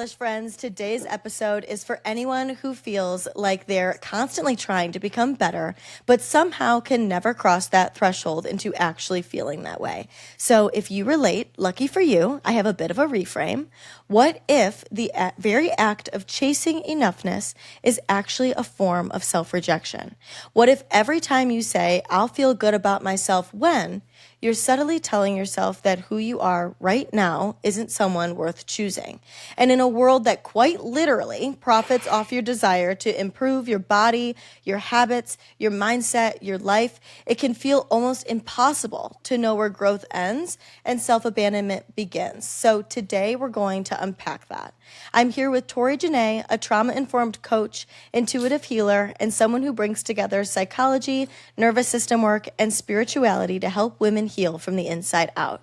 Friends, today's episode is for anyone who feels like they're constantly trying to become better, but somehow can never cross that threshold into actually feeling that way. So if you relate, lucky for you, I have a bit of a reframe. What if the very act of chasing enoughness is actually a form of self-rejection? What if every time you say, I'll feel good about myself when, you're subtly telling yourself that who you are right now isn't someone worth choosing? And in a world that quite literally profits off your desire to improve your body, your habits, your mindset, your life, it can feel almost impossible to know where growth ends and self-abandonment begins. So today we're going to unpack that. I'm here with Tori Jenae, a trauma-informed coach, intuitive healer, and someone who brings together psychology, nervous system work, and spirituality to help women heal from the inside out.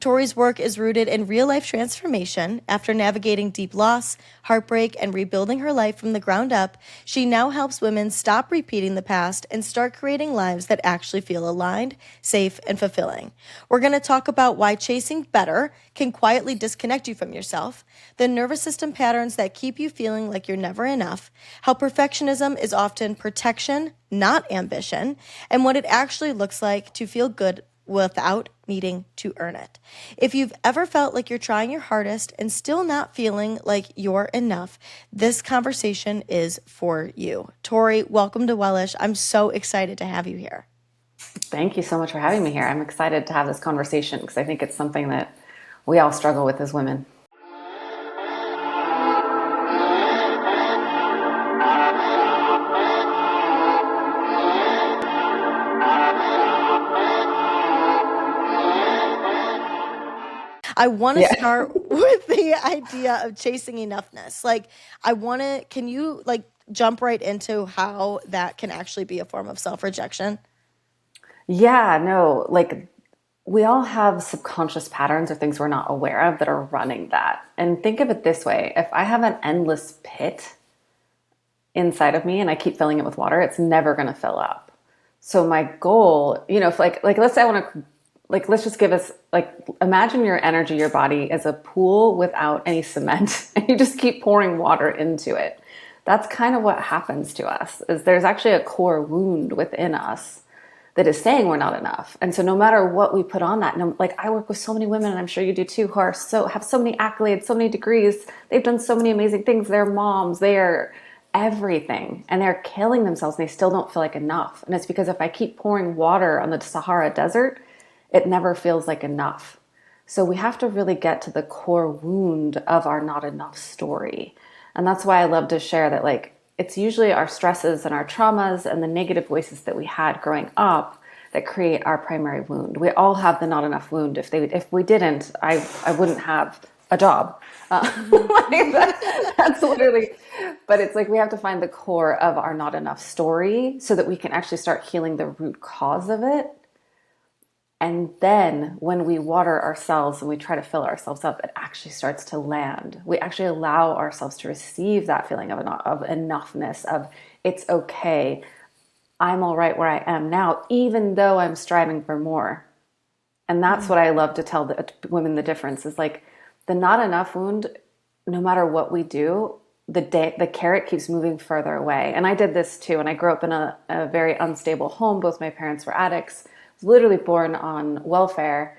Tori's work is rooted in real-life transformation. After navigating deep loss, heartbreak, and rebuilding her life from the ground up, she now helps women stop repeating the past and start creating lives that actually feel aligned, safe, and fulfilling. We're going to talk about why chasing better can quietly disconnect you from yourself, the nervous system patterns that keep you feeling like you're never enough, how perfectionism is often protection, not ambition, and what it actually looks like to feel good without needing to earn it. If you've ever felt like you're trying your hardest and still not feeling like you're enough, this conversation is for you. Tori, welcome to Wellish. I'm so excited to have you here. Thank you so much for having me here. I'm excited to have this conversation because I think it's something that we all struggle with as women. I want to start with the idea of chasing enoughness. Can you jump right into how that can actually be a form of self-rejection? Yeah, no, we all have subconscious patterns or things we're not aware of that are running that. And think of it this way. If I have an endless pit inside of me and I keep filling it with water, it's never going to fill up. So my goal, if let's say I want to, let's just give us, imagine your energy, your body as a pool without any cement and you just keep pouring water into it. That's kind of what happens to us, is there's actually a core wound within us that is saying we're not enough. And so no matter what we put on that, I work with so many women, and I'm sure you do too, who have so many accolades, so many degrees. They've done so many amazing things. They're moms, they're everything, and they're killing themselves and they still don't feel like enough. And it's because if I keep pouring water on the Sahara Desert, it never feels like enough. So we have to really get to the core wound of our not enough story. And that's why I love to share that it's usually our stresses and our traumas and the negative voices that we had growing up that create our primary wound. We all have the not enough wound. If we didn't, I wouldn't have a job. That's literally, but it's we have to find the core of our not enough story so that we can actually start healing the root cause of it. And then when we water ourselves and we try to fill ourselves up, it actually starts to land. We actually allow ourselves to receive that feeling of enoughness, of it's okay. I'm all right where I am now, even though I'm striving for more. And that's what I love to tell the women the difference is the not enough wound, no matter what we do, the carrot keeps moving further away. And I did this too. And I grew up in a very unstable home. Both my parents were addicts. Literally born on welfare,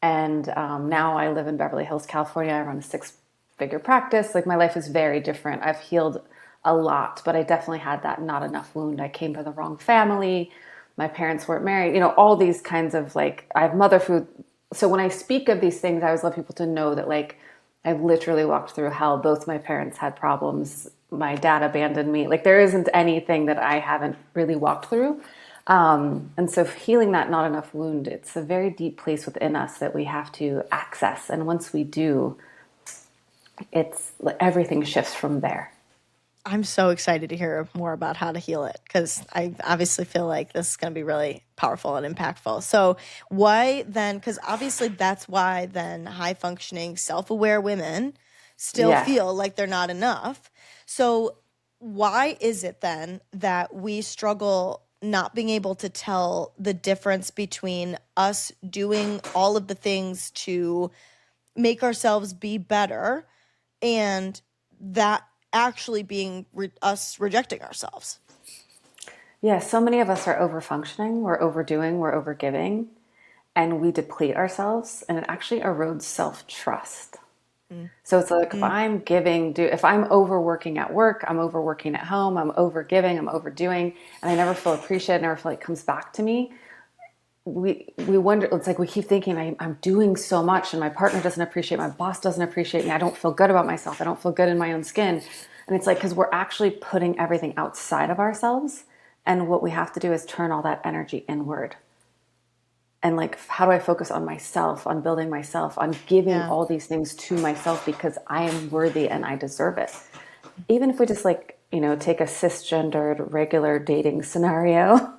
and now I live in Beverly Hills, California. I run a 6-figure practice. My life is very different. I've healed a lot, but I definitely had that not enough wound. I came to the wrong family. My parents weren't married. All these kinds of I have motherhood. So when I speak of these things, I always love people to know that I've literally walked through hell. Both my parents had problems. My dad abandoned me. There isn't anything that I haven't really walked through. And so healing that not enough wound, it's a very deep place within us that we have to access. And once we do, it's everything shifts from there. I'm so excited to hear more about how to heal it because I obviously feel like this is going to be really powerful and impactful. So why then, because obviously that's why then high functioning, self-aware women still feel like they're not enough. So why is it then that we struggle not being able to tell the difference between us doing all of the things to make ourselves be better and that actually being us rejecting ourselves. Yeah, so many of us are over functioning, we're overdoing, we're overgiving, and we deplete ourselves, and it actually erodes self-trust. So it's like if I'm giving, if I'm overworking at work, I'm overworking at home, I'm overgiving, I'm overdoing, and I never feel appreciated, never feel like it comes back to me. We wonder, it's like we keep thinking I'm doing so much and my partner doesn't appreciate, my boss doesn't appreciate me, I don't feel good about myself, I don't feel good in my own skin. And it's like, because we're actually putting everything outside of ourselves, and what we have to do is turn all that energy inward. And like, how do I focus on myself, on building myself, on giving all these things to myself because I am worthy and I deserve it. Even if we just like, take a cisgendered regular dating scenario,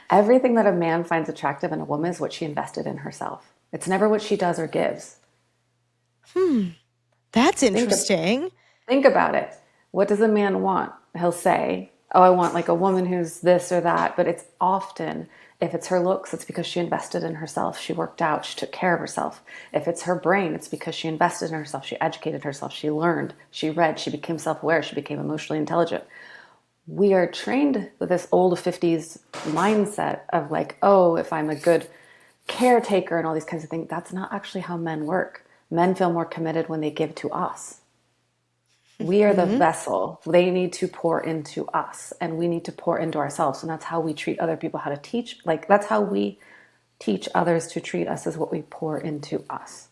everything that a man finds attractive in a woman is what she invested in herself. It's never what she does or gives. That's interesting. Think about it. What does a man want? He'll say, oh, I want like a woman who's this or that. But it's often, if it's her looks, it's because she invested in herself. She worked out. She took care of herself. If it's her brain, it's because she invested in herself. She educated herself. She learned. She read. She became self-aware. She became emotionally intelligent. We are trained with this old 50s mindset of like, oh, if I'm a good caretaker and all these kinds of things. That's not actually how men work. Men feel more committed when they give to us. We are the vessel. They need to pour into us, and we need to pour into ourselves. And that's how we treat other people, how to teach. Like, that's how we teach others to treat us, is what we pour into us.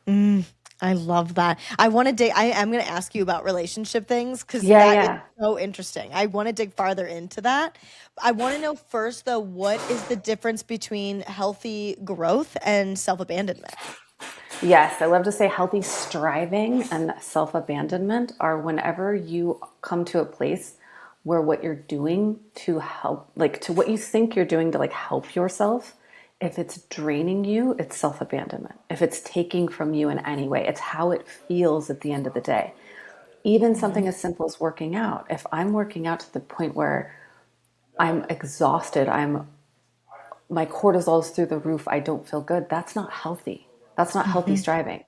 I love that. I want to dig. I am going to ask you about relationship things because Yeah, that is yeah. so interesting. I want to dig farther into that. I want to know first, though, what is the difference between healthy growth and self-abandonment? Yes, I love to say healthy striving and self-abandonment are whenever you come to a place where what you're doing to help, like to what you think you're doing to like help yourself, if it's draining you, it's self-abandonment. If it's taking from you in any way, it's how it feels at the end of the day. Even something as simple as working out. If I'm working out to the point where I'm exhausted, my cortisol is through the roof, I don't feel good, that's not healthy. That's not healthy striving.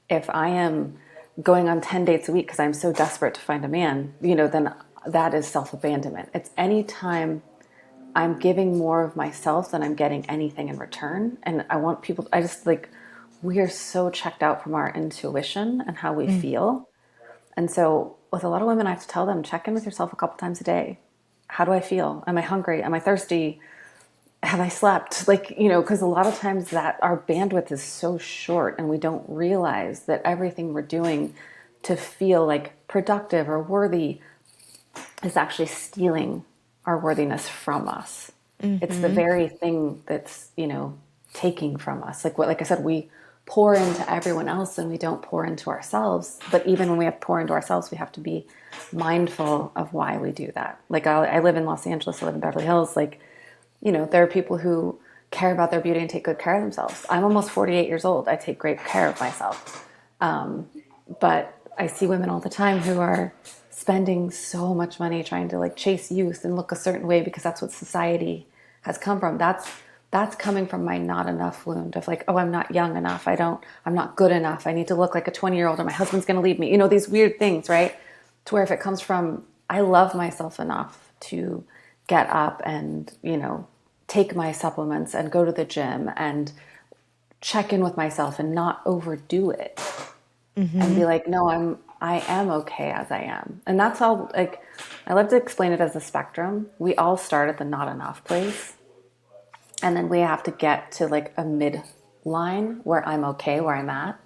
If I am going on 10 dates a week because I'm so desperate to find a man, then that is self-abandonment. It's any time I'm giving more of myself than I'm getting anything in return. And I want people, I just like, we are so checked out from our intuition and how we feel. And so with a lot of women, I have to tell them, check in with yourself a couple times a day. How do I feel? Am I hungry? Am I thirsty? Have I slept? Like, because a lot of times that our bandwidth is so short and we don't realize that everything we're doing to feel like productive or worthy is actually stealing our worthiness from us. It's the very thing that's, taking from us. Like I said, we pour into everyone else and we don't pour into ourselves. But even when we have to pour into ourselves, we have to be mindful of why we do that. Like I live in Los Angeles, I live in Beverly Hills, like, there are people who care about their beauty and take good care of themselves. I'm almost 48 years old. I take great care of myself. But I see women all the time who are spending so much money trying to like chase youth and look a certain way because that's what society has come from. That's coming from my not enough wound of like, oh, I'm not young enough. I'm not good enough. I need to look like a 20-year-old or my husband's going to leave me. These weird things, right? To where if it comes from, I love myself enough to get up and, take my supplements and go to the gym and check in with myself and not overdo it and be like, no, I am okay as I am. And that's all, like, I love to explain it as a spectrum. We all start at the not enough place. And then we have to get to like a midline where I'm okay where I'm at.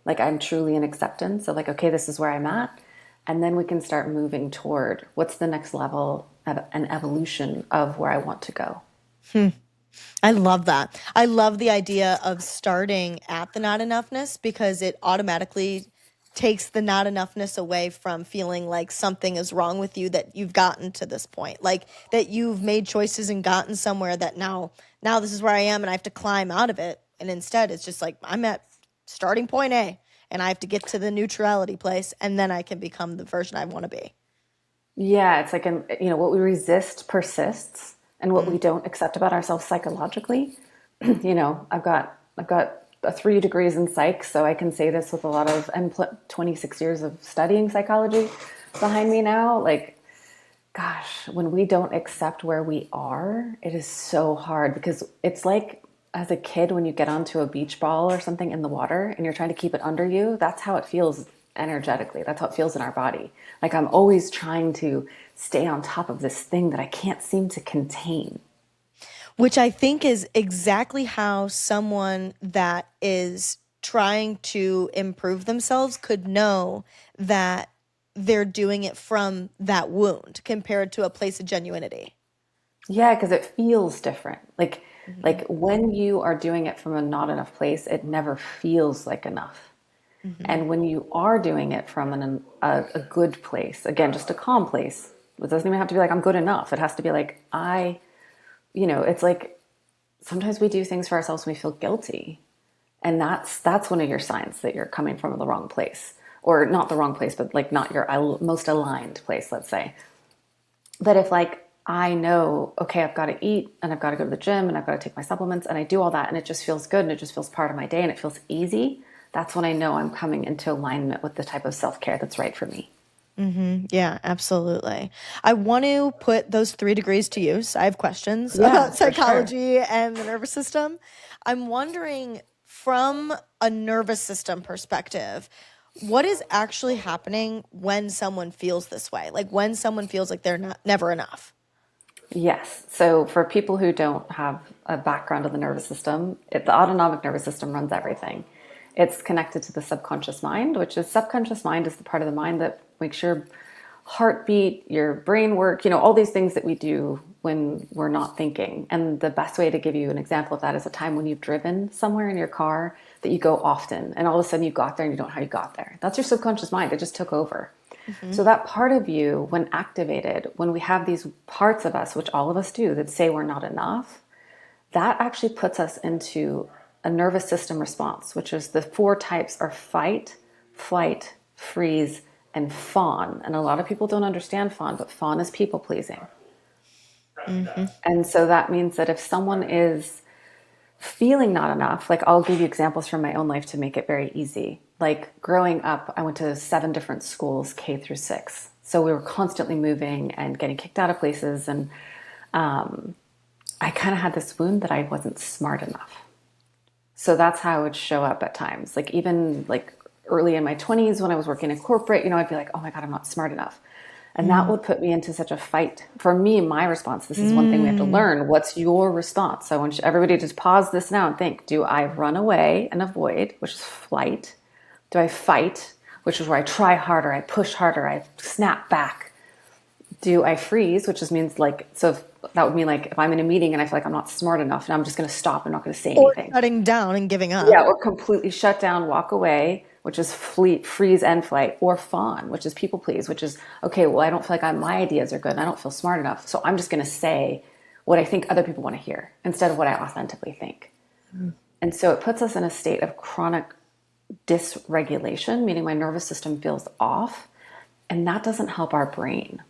Like I'm truly in acceptance of like, okay, this is where I'm at. And then we can start moving toward what's the next level of an evolution of where I want to go. I love that. I love the idea of starting at the not enoughness because it automatically takes the not enoughness away from feeling like something is wrong with you, that you've gotten to this point, like that you've made choices and gotten somewhere that now this is where I am and I have to climb out of it. And instead it's just like I'm at starting point A and I have to get to the neutrality place and then I can become the version I want to be. Yeah, it's like, what we resist persists, and what we don't accept about ourselves psychologically. I've got 3 degrees in psych, so I can say this with a lot of, I'm 26 years of studying psychology behind me now. Like, gosh, when we don't accept where we are, it is so hard, because it's like as a kid when you get onto a beach ball or something in the water and you're trying to keep it under you. That's how it feels energetically. That's how it feels in our body. Like I'm always trying to stay on top of this thing that I can't seem to contain. Which I think is exactly how someone that is trying to improve themselves could know that they're doing it from that wound compared to a place of genuinity. Yeah, because it feels different. Like Mhm. when you are doing it from a not enough place, it never feels like enough. Mhm. And when you are doing it from a good place, again, just a calm place, it doesn't even have to be like I'm good enough. It has to be like it's like sometimes we do things for ourselves when we feel guilty. And that's one of your signs that you're coming from the wrong place, or not the wrong place, but like not your most aligned place, let's say. But if like I know, okay, I've got to eat and I've got to go to the gym and I've got to take my supplements and I do all that and it just feels good and it just feels part of my day and it feels easy, that's when I know I'm coming into alignment with the type of self-care that's right for me. Yeah, absolutely. I want to put those 3 degrees to use. I have questions Yeah, about for sure. psychology and the nervous system. I'm wondering from a nervous system perspective, what is actually happening when someone feels this way? Like when someone feels like they're not never enough. Yes. So for people who don't have a background in the nervous system, the autonomic nervous system runs everything. It's connected to the subconscious mind, which is subconscious mind is the part of the mind that makes your heartbeat, your brain work, all these things that we do when we're not thinking. And the best way to give you an example of that is a time when you've driven somewhere in your car that you go often, and all of a sudden you got there and you don't know how you got there. That's your subconscious mind. It just took over. Hmm. So that part of you, when activated, when we have these parts of us, which all of us do, that say we're not enough, that actually puts us into a nervous system response, which is the 4 types are fight, flight, freeze, and fawn. And a lot of people don't understand fawn, but fawn is people pleasing. Hmm. And so that means that if someone is feeling not enough, like I'll give you examples from my own life to make it very easy. Like growing up, I went to 7 different schools, K through 6. So we were constantly moving and getting kicked out of places. And I kind of had this wound that I wasn't smart enough. So that's how it would show up at times. Like even like early in my 20s when I was working in corporate, I'd be like, oh my God, I'm not smart enough. And that would put me into such a fight. For me, my response, this is one thing we have to Mm. learn. What's your response? So I want everybody to just pause this now and think, do I run away and avoid, which is flight? Do I fight, which is where I try harder, I push harder, I snap back? Do I freeze, which just means like, so that would mean like if I'm in a meeting and I feel like I'm not smart enough and I'm just going to stop, I'm not going to say Or anything. shutting down and giving Yeah, up. or completely shut down, walk away, which is freeze and flight, or fawn, which is people please, which is, okay, well, I don't feel like my ideas are good and I don't feel smart enough. So I'm just going to say what I think other people want to hear instead of what I authentically think. And so it puts us in a state of chronic dysregulation, meaning my nervous system feels off. And that doesn't help our brain.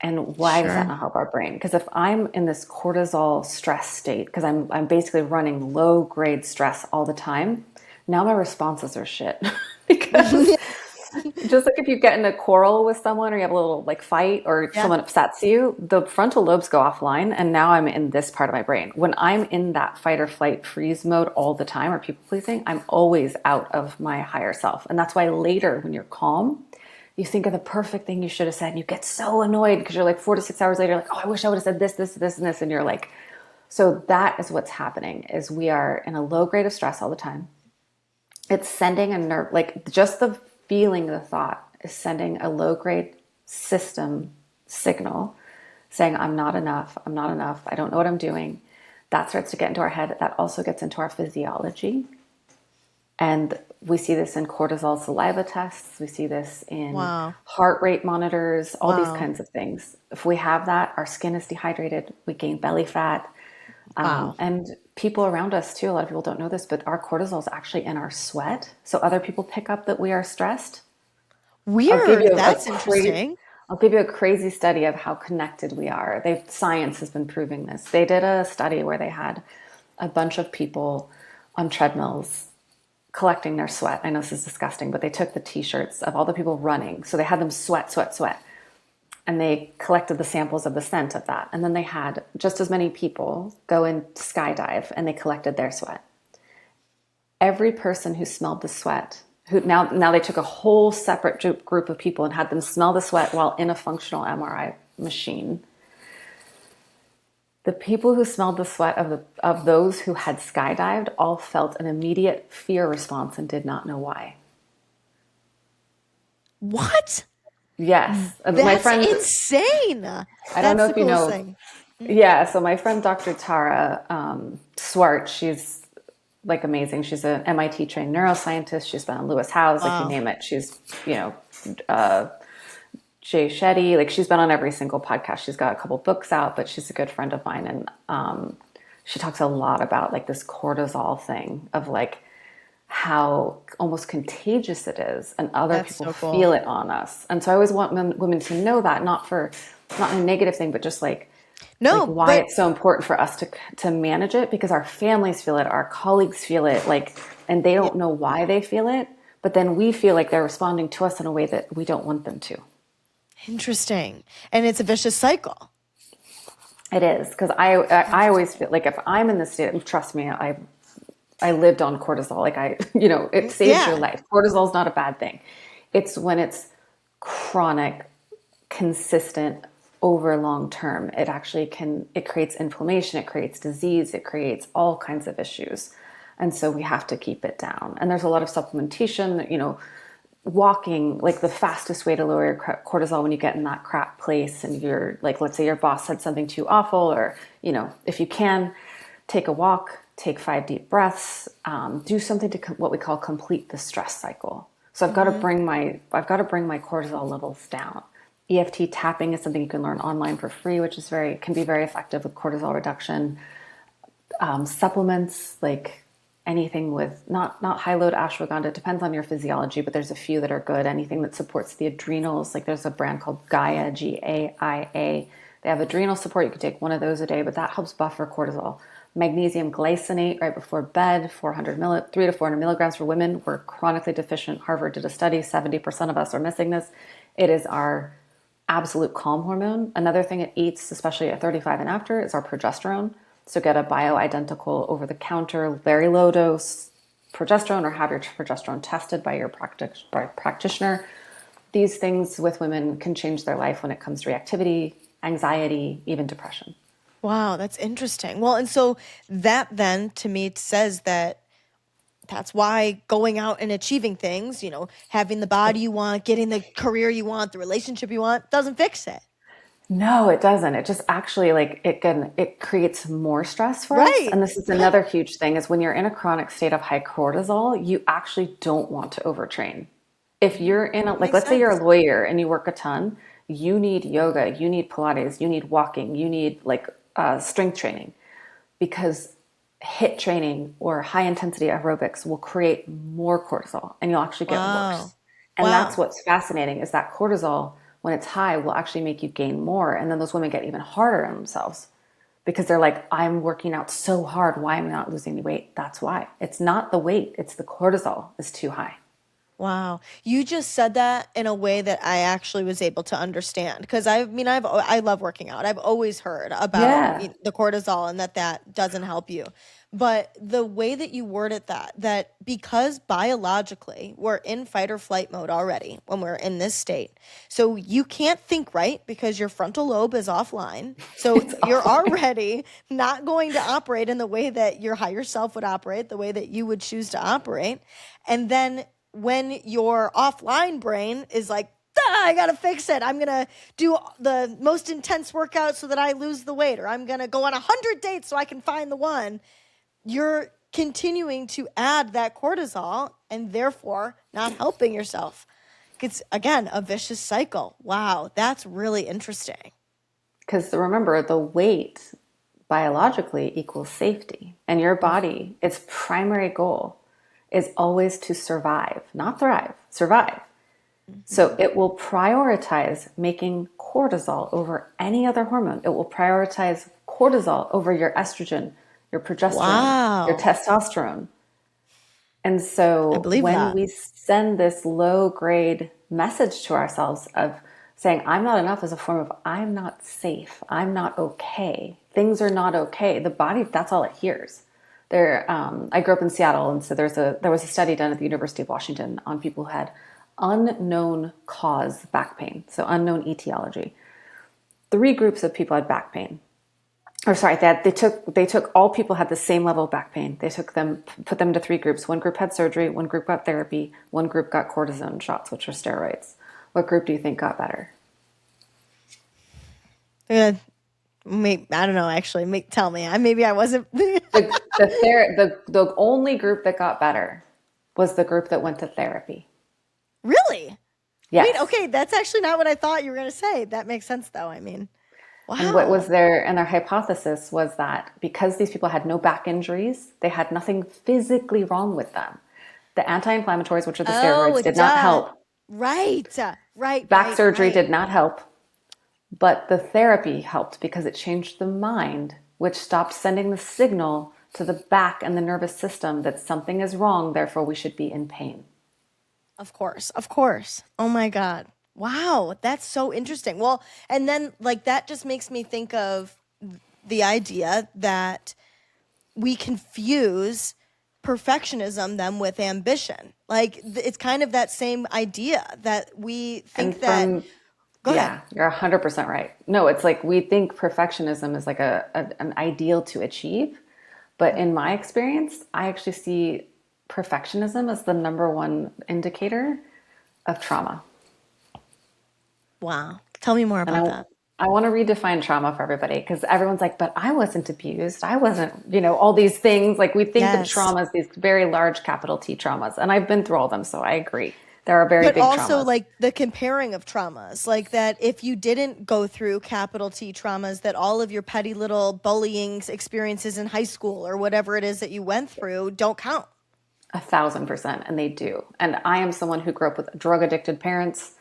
And why does that Sure. not help our brain? Because if I'm in this cortisol stress state, because I'm basically running low grade stress all the time, now my responses are shit. Because just like if you get in a quarrel with someone or you have a little like fight or if Yeah. someone upsets you, the frontal lobes go offline and now I'm in this part of my brain. When I'm in that fight or flight freeze mode all the time or people pleasing, I'm always out of my higher self. And that's why later when you're calm, you think of the perfect thing you should have said and you get so annoyed because you're like 4 to 6 hours later, like, oh, I wish I would have said this, this, this, and this. And you're like, so that is what's happening is we are in a low grade of stress all the time. It's sending a nerve, like just the feeling, the thought is sending a low grade system signal saying, I'm not enough. I'm not enough. I don't know what I'm doing. That starts to get into our head. That also gets into our physiology. And we see this in cortisol saliva tests. We see this in Wow. heart rate monitors, all these Wow. kinds of things. If we have that, our skin is dehydrated, we gain belly fat. Wow. And people around us too, a lot of people don't know this, but our cortisol is actually in our sweat. So other people pick up that we are stressed. I'll give Weird. you That's interesting. I'll give you a crazy study of how connected we are. Science has been proving this. They did a study where they had a bunch of people on treadmills collecting their sweat. I know this is disgusting, but they took the t-shirts of all the people running. So they had them sweat, sweat, sweat. And they collected the samples of the scent of that. And then they had just as many people go and skydive, and they collected their sweat. Every person who smelled the sweat, who now they took a whole separate group of people and had them smell the sweat while in a functional MRI machine. The people who smelled the sweat of those who had skydived all felt an immediate fear response and did not know why. What? Yes. That's my friend, insane. I don't know if you know. Thing. Yeah. So my friend, Dr. Tara Swart, she's like amazing. She's an MIT trained neuroscientist. She's been on Lewis Howes, like you name it. She's, Jay Shetty, like she's been on every single podcast. She's got a couple books out, but she's a good friend of mine. And she talks a lot about like this cortisol thing of like how almost contagious it is, and other people feel it on us. And so I always want women to know that, not a negative thing, but just like, why it's so important for us to manage it, because our families feel it, our colleagues feel it, like, and they don't know why they feel it, but then we feel like they're responding to us in a way that we don't want them to. Interesting. And it's a vicious cycle. It is, because I always feel like if I'm in this state, trust me, I lived on cortisol. Like it saves your life. Cortisol is not a bad thing. It's when it's chronic, consistent, over long term. It actually it creates inflammation, it creates disease, it creates all kinds of issues. And so we have to keep it down. And there's a lot of supplementation, walking, like the fastest way to lower your cortisol when you get in that crap place and you're like, let's say your boss said something too awful, or, if you can, take a walk, take 5 deep breaths, do something to what we call complete the stress cycle. So I've got to bring my cortisol levels down. EFT tapping is something you can learn online for free, which is can be very effective with cortisol reduction. Supplements, like anything with not high load ashwagandha, it depends on your physiology, but there's a few that are good. Anything that supports the adrenals, like there's a brand called Gaia, Gaia. They have adrenal support. You can take one of those a day, but that helps buffer cortisol. Magnesium glycinate right before bed, 300 to 400 milligrams for women. We're chronically deficient. Harvard did a study, 70% of us are missing this. It is our absolute calm hormone. Another thing it eats, especially at 35 and after, is our progesterone. So get a bioidentical over-the-counter, very low dose progesterone, or have your progesterone tested by your practitioner. These things with women can change their life when it comes to reactivity, anxiety, even depression. Wow, that's interesting. Well, and so that then to me says that's why going out and achieving things, having the body you want, getting the career you want, the relationship you want, doesn't fix it. No, it doesn't. It just actually it creates more stress for us. And this is another huge thing, is when you're in a chronic state of high cortisol, you actually don't want to overtrain. If you're in let's say you're a lawyer and you work a ton, you need yoga, you need Pilates, you need walking, you need strength training, because HIIT training or high intensity aerobics will create more cortisol and you'll actually get worse. And that's what's fascinating, is that cortisol, when it's high, will actually make you gain more. And then those women get even harder on themselves because they're like, I'm working out so hard. Why am I not losing the weight? That's why. It's not the weight. It's the cortisol is too high. Wow. You just said that in a way that I actually was able to understand, because I love working out. I've always heard about the cortisol and that doesn't help you. But the way that you worded that because biologically we're in fight or flight mode already when we're in this state. So you can't think right because your frontal lobe is offline. So you're already not going to operate in the way that your higher self would operate, the way that you would choose to operate. And then when your offline brain is like, I got to fix it. I'm going to do the most intense workout so that I lose the weight, or I'm going to go on 100 dates so I can find the one. You're continuing to add that cortisol and therefore not helping yourself. It's, again, a vicious cycle. Wow, that's really interesting. Because remember, the weight biologically equals safety. And your body, its primary goal is always to survive, not thrive, survive. Mm-hmm. So it will prioritize making cortisol over any other hormone. It will prioritize cortisol over your estrogen, your progesterone, your testosterone. And I so believe when that. we send this low grade message to ourselves of saying, I'm not enough, as a form of, I'm not safe, I'm not okay, things are not okay, the body, that's all it hears. I grew up in Seattle, and so there was a study done at the University of Washington on people who had unknown cause back pain, so unknown etiology. Three groups of people had back pain. Or sorry, they took all people had the same level of back pain. They put them into three groups. One group had surgery, one group got therapy, one group got cortisone shots, which are steroids. What group do you think got better? Uh, I don't know, actually. Tell me. Maybe I wasn't. The only group that got better was the group that went to therapy. Really? Wait, Yes. okay. That's actually not what I thought you were going to say. That makes sense, though. And what was Wow. their hypothesis was that because these people had no back injuries, they had nothing physically wrong with them. The anti-inflammatories, which are the Oh, steroids, it did not does. help. Right. Right, Back right, surgery right. did not help, but the therapy helped because it changed the mind, which stopped sending the signal to the back and the nervous system that something is wrong, therefore we should be in pain. Of course. Of course. Oh my God. Wow. That's so interesting. Well, and then like that just makes me think of the idea that we confuse perfectionism then with ambition. Like it's kind of that same idea that we And think that, from go ahead. Yeah, you're 100% right. No, it's like we think perfectionism is like an ideal to achieve. But in my experience, I actually see perfectionism as the number one indicator of trauma. Wow. Tell me more And about that. I want to redefine trauma for everybody because everyone's like, but I wasn't abused. I wasn't, all these things. Like we think of Yes. traumas, these very large capital T traumas. And I've been through all of them. So I agree. There are very But big also traumas. like the comparing of traumas, like that if you didn't go through capital T traumas, that all of your petty little bullying experiences in high school or whatever it is that you went through don't count. 1,000%. And they do. And I am someone who grew up with drug addicted parents.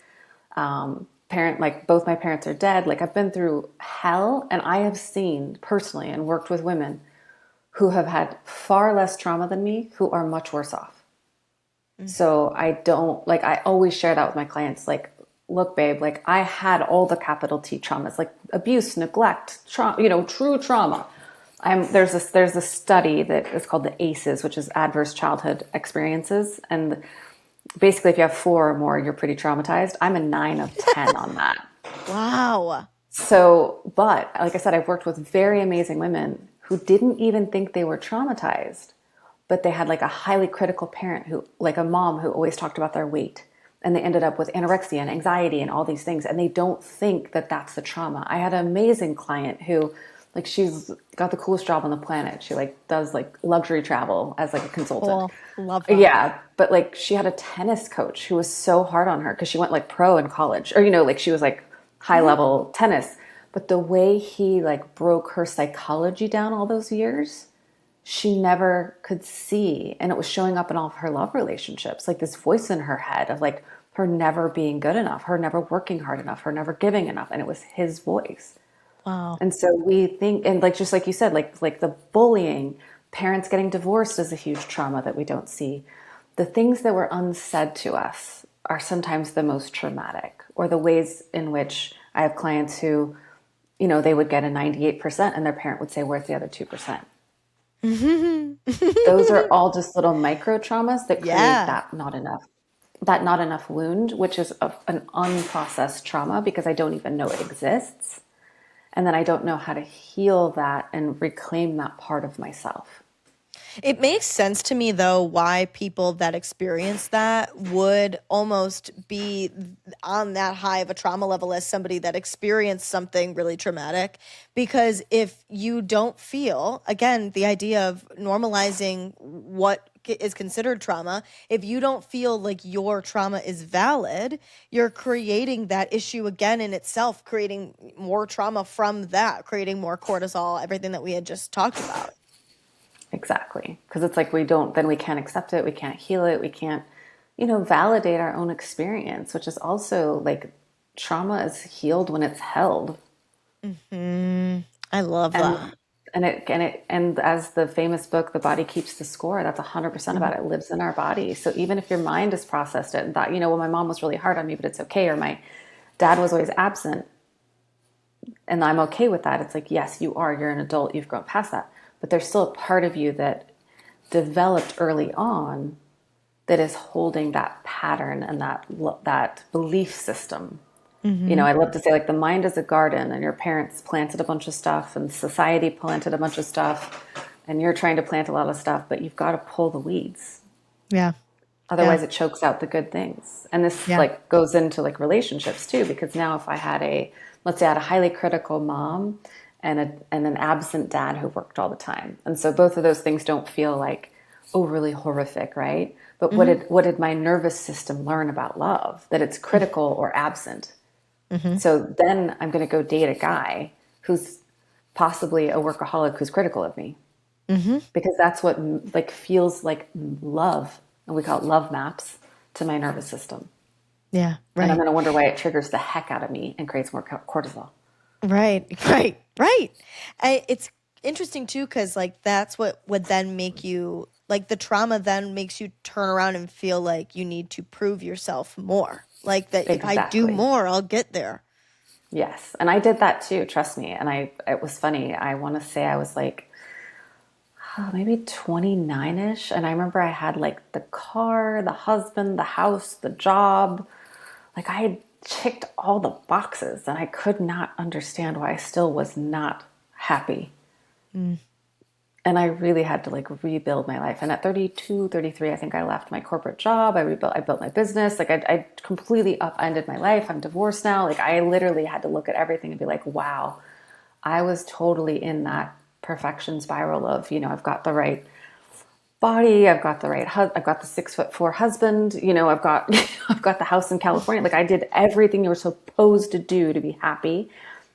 Like both my parents are dead. Like I've been through hell, and I have seen personally and worked with women who have had far less trauma than me who are much worse off. So I don't like, I always share that with my clients. Like, look, babe, like I had all the capital T traumas, like abuse, neglect, true trauma. There's a study that is called the ACEs, which is adverse childhood experiences. And basically if you have four or more, you're pretty traumatized. I'm a 9 of 10 on that. Wow. So, but like I said, I've worked with very amazing women who didn't even think they were traumatized, but they had like a highly critical parent who, like a mom who always talked about their weight. And they ended up with anorexia and anxiety and all these things. And they don't think that that's the trauma. I had an amazing client who, like, she's got the coolest job on the planet. She like does like luxury travel as like a consultant. Cool. Love that. Yeah, but like she had a tennis coach who was so hard on her because she went like pro in college, or like she was like high level tennis. But the way he like broke her psychology down all those years, she never could see, and it was showing up in all of her love relationships, like this voice in her head of like her never being good enough, her never working hard enough, her never giving enough, and it was his voice. Wow. And so we think, and like just like you said, like the bullying, parents getting divorced is a huge trauma that we don't see. The things that were unsaid to us are sometimes the most traumatic, or the ways in which I have clients who, they would get a 98% and their parent would say, "Where's the other 2%?" Those are all just little micro traumas that create Yeah. that not enough wound, which is an unprocessed trauma because I don't even know it exists. And then I don't know how to heal that and reclaim that part of myself. It makes sense to me, though, why people that experience that would almost be on that high of a trauma level as somebody that experienced something really traumatic. Because if you don't feel, again, the idea of normalizing what is considered trauma, if you don't feel like your trauma is valid, you're creating that issue again in itself, creating more trauma from that, creating more cortisol, everything that we had just talked about. Exactly. Because it's like then we can't accept it, we can't heal it, we can't, validate our own experience, which is also like trauma is healed when it's held. I love And that. And as the famous book, The Body Keeps the Score, that's 100% about it. It lives in our body. So even if your mind has processed it and thought, well, my mom was really hard on me, but it's okay, or my dad was always absent, and I'm okay with that. It's like, yes, you're an adult, you've grown past that, but there's still a part of you that developed early on that is holding that pattern and that belief system. I love to say, like, the mind is a garden, and your parents planted a bunch of stuff and society planted a bunch of stuff, and you're trying to plant a lot of stuff, but you've got to pull the weeds. Yeah. Otherwise it chokes out the good things. And this like goes into like relationships too, because now if I had let's say I had a highly critical mom and an absent dad who worked all the time. And so both of those things don't feel like overly horrific, right? But what did my nervous system learn about love? That it's critical or absent. So then I'm going to go date a guy who's possibly a workaholic who's critical of me, because that's what like feels like love, and we call it love maps to my nervous system. Yeah, right. And I'm going to wonder why it triggers the heck out of me and creates more cortisol. Right. It's interesting too, because like that's what would then make you, like, the trauma then makes you turn around and feel like you need to prove yourself more. Like that, if I do more, I'll get there. Yes. And I did that too, trust me. And it was funny. I want to say I was like, maybe 29-ish. And I remember I had like the car, the husband, the house, the job. Like I had checked all the boxes, and I could not understand why I still was not happy. And I really had to like rebuild my life. And at 32, 33, I think I left my corporate job. I built my business. Like I completely upended my life. I'm divorced now. Like I literally had to look at everything and be like, wow, I was totally in that perfection spiral of, I've got the right body. I've got the I've got the 6'4" husband, I've got, I've got the house in California. Like I did everything you were supposed to do to be happy.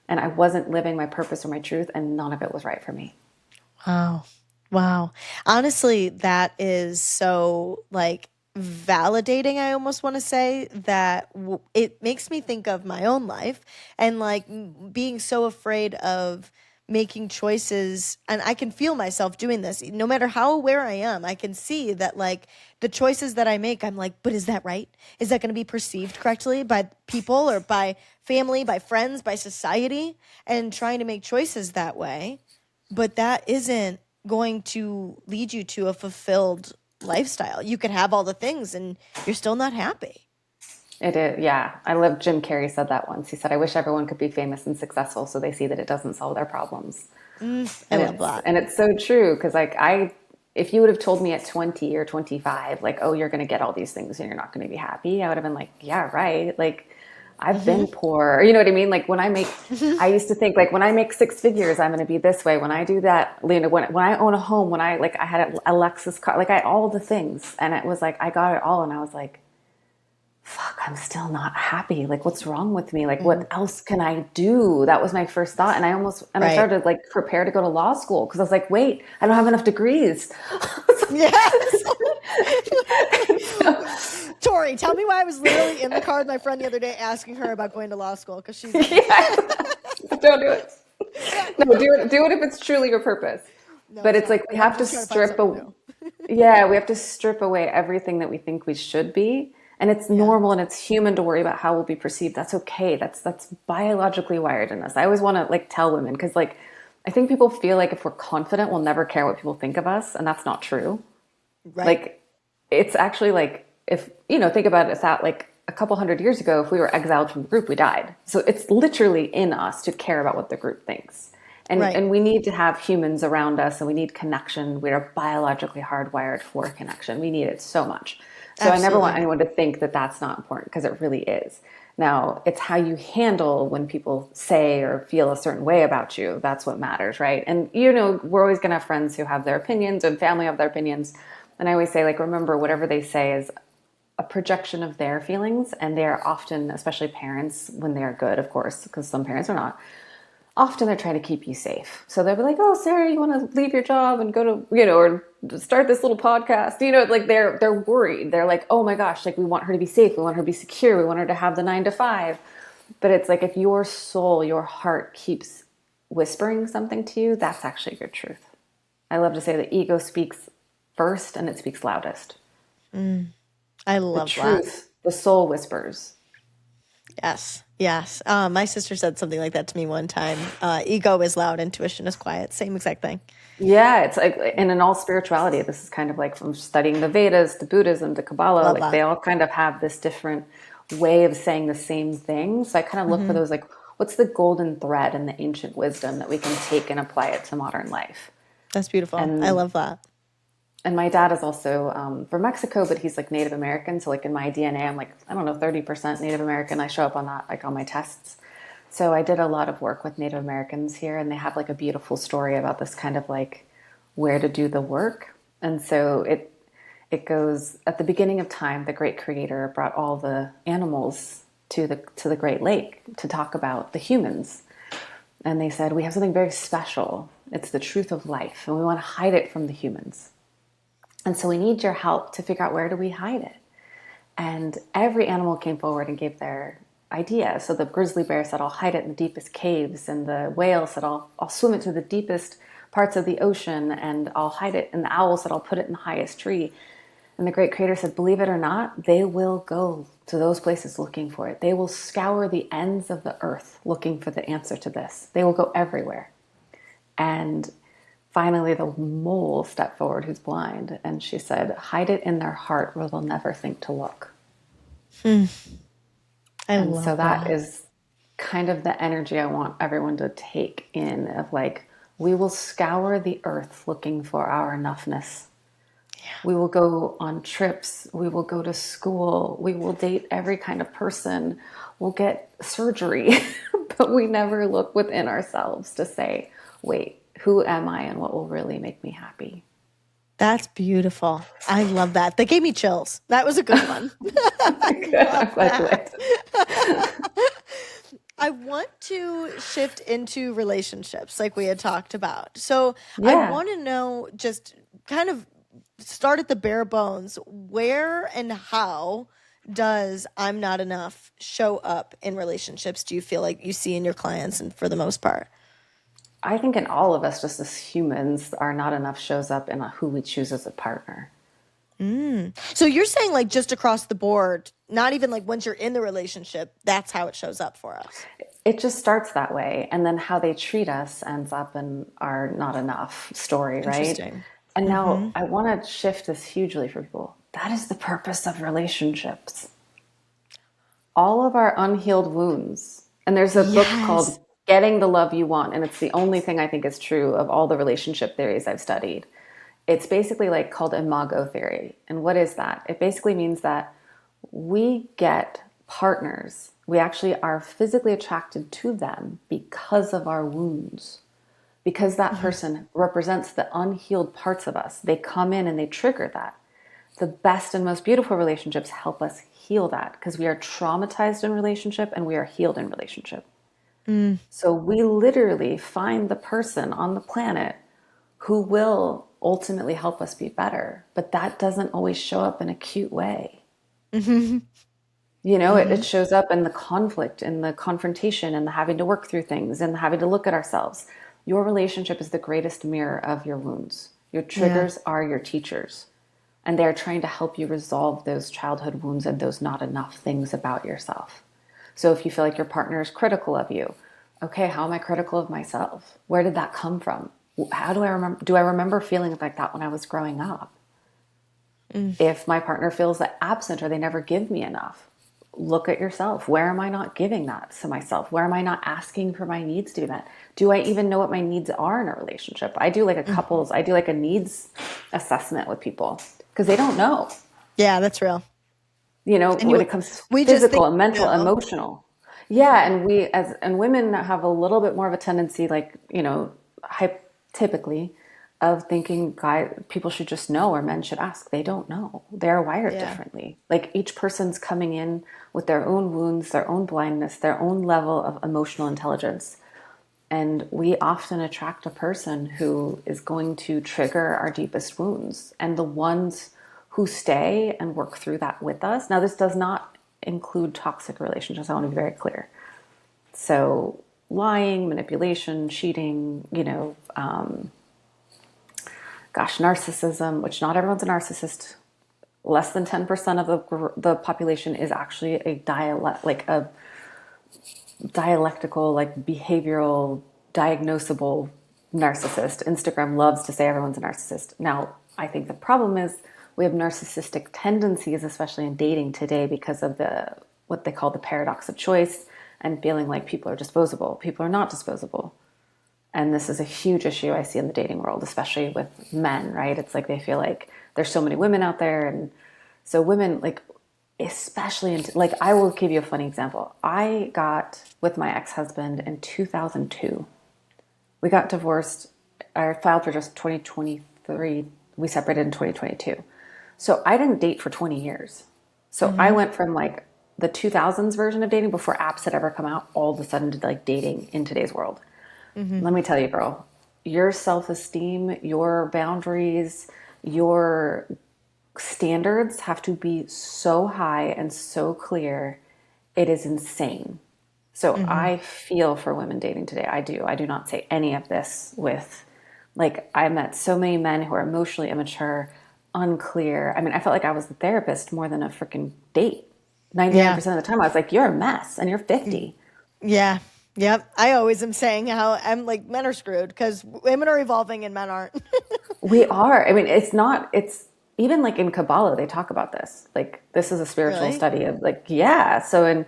And I wasn't living my purpose or my truth, and none of it was right for me. Wow. Honestly, that is so like validating. I almost want to say that it makes me think of my own life and like being so afraid of making choices. And I can feel myself doing this no matter how aware I am. I can see that like the choices that I make, I'm like, but is that right? Is that going to be perceived correctly by people or by family, by friends, by society? And trying to make choices that way. But that isn't going to lead you to a fulfilled lifestyle. You could have all the things and you're still not happy. It is, yeah. I love, Jim Carrey said that once. He said, I wish everyone could be famous and successful so they see that it doesn't solve their problems. I love that. And it's so true, because like if you would have told me at 20 or 25, like, oh, you're going to get all these things and you're not going to be happy, I would have been like, yeah, right. Like, I've been poor. You know what I mean? Like when I used to think like when I make 6 figures, I'm going to be this way. When I do that, when I own a home, when I had a Lexus car, like all the things. And it was like, I got it all. And I was like, fuck, I'm still not happy. Like, what's wrong with me? Like, what else can I do? That was my first thought. And I started to like prepare to go to law school, because I was like, wait, I don't have enough degrees. Yes. Tori, tell me why I was literally in the car with my friend the other day asking her about going to law school, because she's like, don't do it. No, do it if it's truly your purpose. No, but it's like we have to strip away everything that we think we should be. And it's normal and it's human to worry about how we'll be perceived. That's okay. That's biologically wired in us. I always want to like tell women, because like I think people feel like if we're confident, we'll never care what people think of us, and that's not true. Right. Like it's actually like, if think about it, it's that like a couple hundred years ago, if we were exiled from the group, we died. So it's literally in us to care about what the group thinks. And we need to have humans around us, and we need connection. We are biologically hardwired for connection. We need it so much. So Absolutely. I never want anyone to think that that's not important, because it really is. Now, it's how you handle when people say or feel a certain way about you. That's what matters, right? And, we're always going to have friends who have their opinions and family have their opinions. And I always say, like, remember, whatever they say is a projection of their feelings. And they're often, especially parents, when they're good, of course, because some parents are not, often they're trying to keep you safe. So they'll be like, oh, Sarah, you want to leave your job and go to, or start this little podcast? Like they're worried. They're like, oh my gosh, like we want her to be safe. We want her to be secure. We want her to have the 9 to 5. But it's like, if your soul, your heart keeps whispering something to you, that's actually your truth. I love to say the ego speaks first and it speaks loudest. I The love that. truth, the soul whispers. Yes. Yes. My sister said something like that to me one time. Ego is loud, intuition is quiet. Same exact thing. Yeah, it's like, and in all spirituality, this is kind of like from studying the Vedas to Buddhism to Kabbalah, Love like they that. all kind of have this different way of saying the same thing. So I kind of look for Hmm. those, like, what's the golden thread in the ancient wisdom that we can take and apply it to modern life? That's beautiful. I And love that. my dad is also from Mexico, but he's like Native American. So like in my DNA, I'm like, I don't know, 30% Native American. I show up on that, like on my tests. So I did a lot of work with Native Americans here, and they have like a beautiful story about this kind of like where to do the work. And so it goes at the beginning of time, the great creator brought all the animals to the Great Lake to talk about the humans. And they said, we have something very special. It's the truth of life, and we want to hide it from the humans. And so we need your help to figure out, where do we hide it? And every animal came forward and gave their idea. So the grizzly bear said, I'll hide it in the deepest caves. And the whale said, I'll swim it to the deepest parts of the ocean, and I'll hide it. And the owl said, I'll put it in the highest tree. And the great creator said, believe it or not, they will go to those places looking for it. They will scour the ends of the earth looking for the answer to this. They will go everywhere. And finally, the mole stepped forward, who's blind, and she said, hide it in their heart where they'll never think to look. I And so love that that. is kind of the energy I want everyone to take in, of like, we will scour the earth looking for our enoughness. We will go on trips. We will go to school. We will date every kind of person. We'll get surgery, but we never look within ourselves to say, wait, who am I and what will really make me happy? That's beautiful. I love that. That gave me chills. That was a good one. I Good. love I'm glad you that. liked it. I want to shift into relationships like we had talked about. So I Yeah. want to know, just kind of start at the bare bones. Where and how does I'm not enough show up in relationships? Do you feel like you see in your clients, and for the most part? I think in all of us, just as humans, our not enough shows up in who we choose as a partner. So you're saying like just across the board, not even like once you're in the relationship, that's how it shows up for us. It just starts that way. And then how they treat us ends up in our not enough story, right? Interesting. And now Mm-hmm. I want to shift this hugely for people. That is the purpose of relationships. All of our unhealed wounds. And there's a book Yes. called Getting the Love You Want. And it's the only thing I think is true of all the relationship theories I've studied. It's basically like called imago theory. And what is that? It basically means that we get partners. We actually are physically attracted to them because of our wounds, because that Mm-hmm. person represents the unhealed parts of us. They come in and they trigger that. The best and most beautiful relationships help us heal that, because we are traumatized in relationship and we are healed in relationship. Mm. So we literally find the person on the planet who will ultimately help us be better, but that doesn't always show up in a cute way. Mm-hmm. You know, it Mm-hmm. shows up in the conflict, in the confrontation, and the having to work through things, and having to look at ourselves. Your relationship is the greatest mirror of your wounds. Your Yeah. triggers are your teachers, and they're trying to help you resolve those childhood wounds and those not enough things about yourself. So if you feel like your partner is critical of you, okay, how am I critical of myself? Where did that come from? How do I remember? Do I remember feeling like that when I was growing up? Mm. If my partner feels that absent or they never give me enough, look at yourself. Where am I not giving that to myself? Where am I not asking for my needs to be met? Do I even know what my needs are in a relationship? I do like a Mm. couples, I do like a needs assessment with people because they don't know, Yeah, that's real. you know, And when it comes to we just think physical and we mental, know. emotional. Yeah. And we, as, and women have a little bit more of a tendency, like, you know, typically of thinking people should just know, or men should ask. They don't know. They're wired Yeah. differently. Like each person's coming in with their own wounds, their own blindness, their own level of emotional intelligence. And we often attract a person who is going to trigger our deepest wounds. And the ones who stay and work through that with us. Now, this does not include toxic relationships. I want to be very clear. So lying, manipulation, cheating, narcissism, which not everyone's a narcissist. Less than 10% of the population is actually a dialectical, like behavioral, diagnosable narcissist. Instagram loves to say everyone's a narcissist. Now, I think the problem is we have narcissistic tendencies, especially in dating today, because of what they call the paradox of choice and feeling like people are disposable. People are not disposable. And this is a huge issue I see in the dating world, especially with men, right? It's like they feel like there's so many women out there. And so women, like, especially like, I will give you a funny example. I got with my ex-husband in 2002. We got divorced. I filed for just 2023. We separated in 2022. So I didn't date for 20 years. So I went from like the 2000s version of dating before apps had ever come out all of a sudden to like dating in today's world. Let me tell you, girl, your self-esteem, your boundaries, your standards have to be so high and so clear. It is insane. So I feel for women dating today. I do. I do not say any of this with, like, I met so many men who are emotionally immature, unclear. I mean, I felt like I was the therapist more than a freaking date. 99% of the time, I was like, you're a mess and you're 50. Yeah. Yep. I always am saying how I'm like, men are screwed because women are evolving and men aren't. We are. I mean, it's even like in Kabbalah, they talk about this. Like, this is a spiritual Really? study of like, yeah. So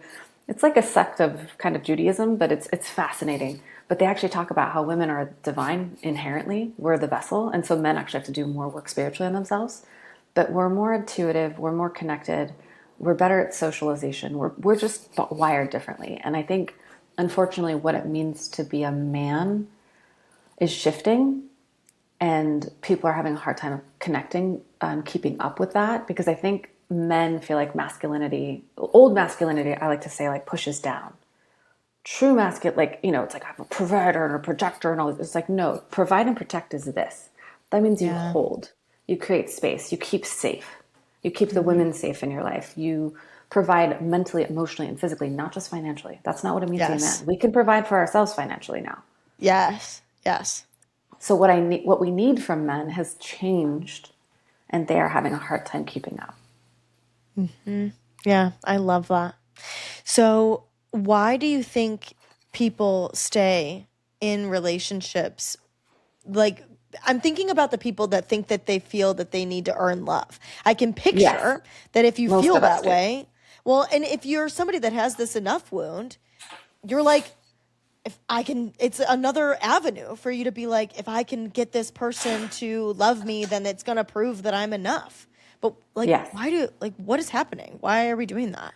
it's like a sect of kind of Judaism, but it's fascinating. But they actually talk about how women are divine inherently. We're the vessel. And so men actually have to do more work spiritually on themselves. But we're more intuitive. We're more connected. We're better at socialization. We're just wired differently. And I think, unfortunately, what it means to be a man is shifting, and people are having a hard time connecting and keeping up with that, because I think men feel like masculinity, old masculinity, I like to say, like, pushes down. True masculine, like, it's like I'm a provider and a protector and all this. It's like, no, provide and protect is this. That means you hold, you create space, you keep safe, you keep the women safe in your life, you provide mentally, emotionally, and physically, not just financially. That's not what it means to be a man. We can provide for ourselves financially now. Yes. Yes. So what we need from men has changed, and they are having a hard time keeping up. Yeah. I love that. So why do you think people stay in relationships? Like, I'm thinking about the people that think that they feel that they need to earn love. I can Yes, picture that if you most feel of us that do. way, well, and if you're somebody that has this enough wound, you're like, if I can, it's another avenue for you to be like, if I can get this person to love me, then it's going to prove that I'm enough. But like, Yes. what is happening? Why are we doing that?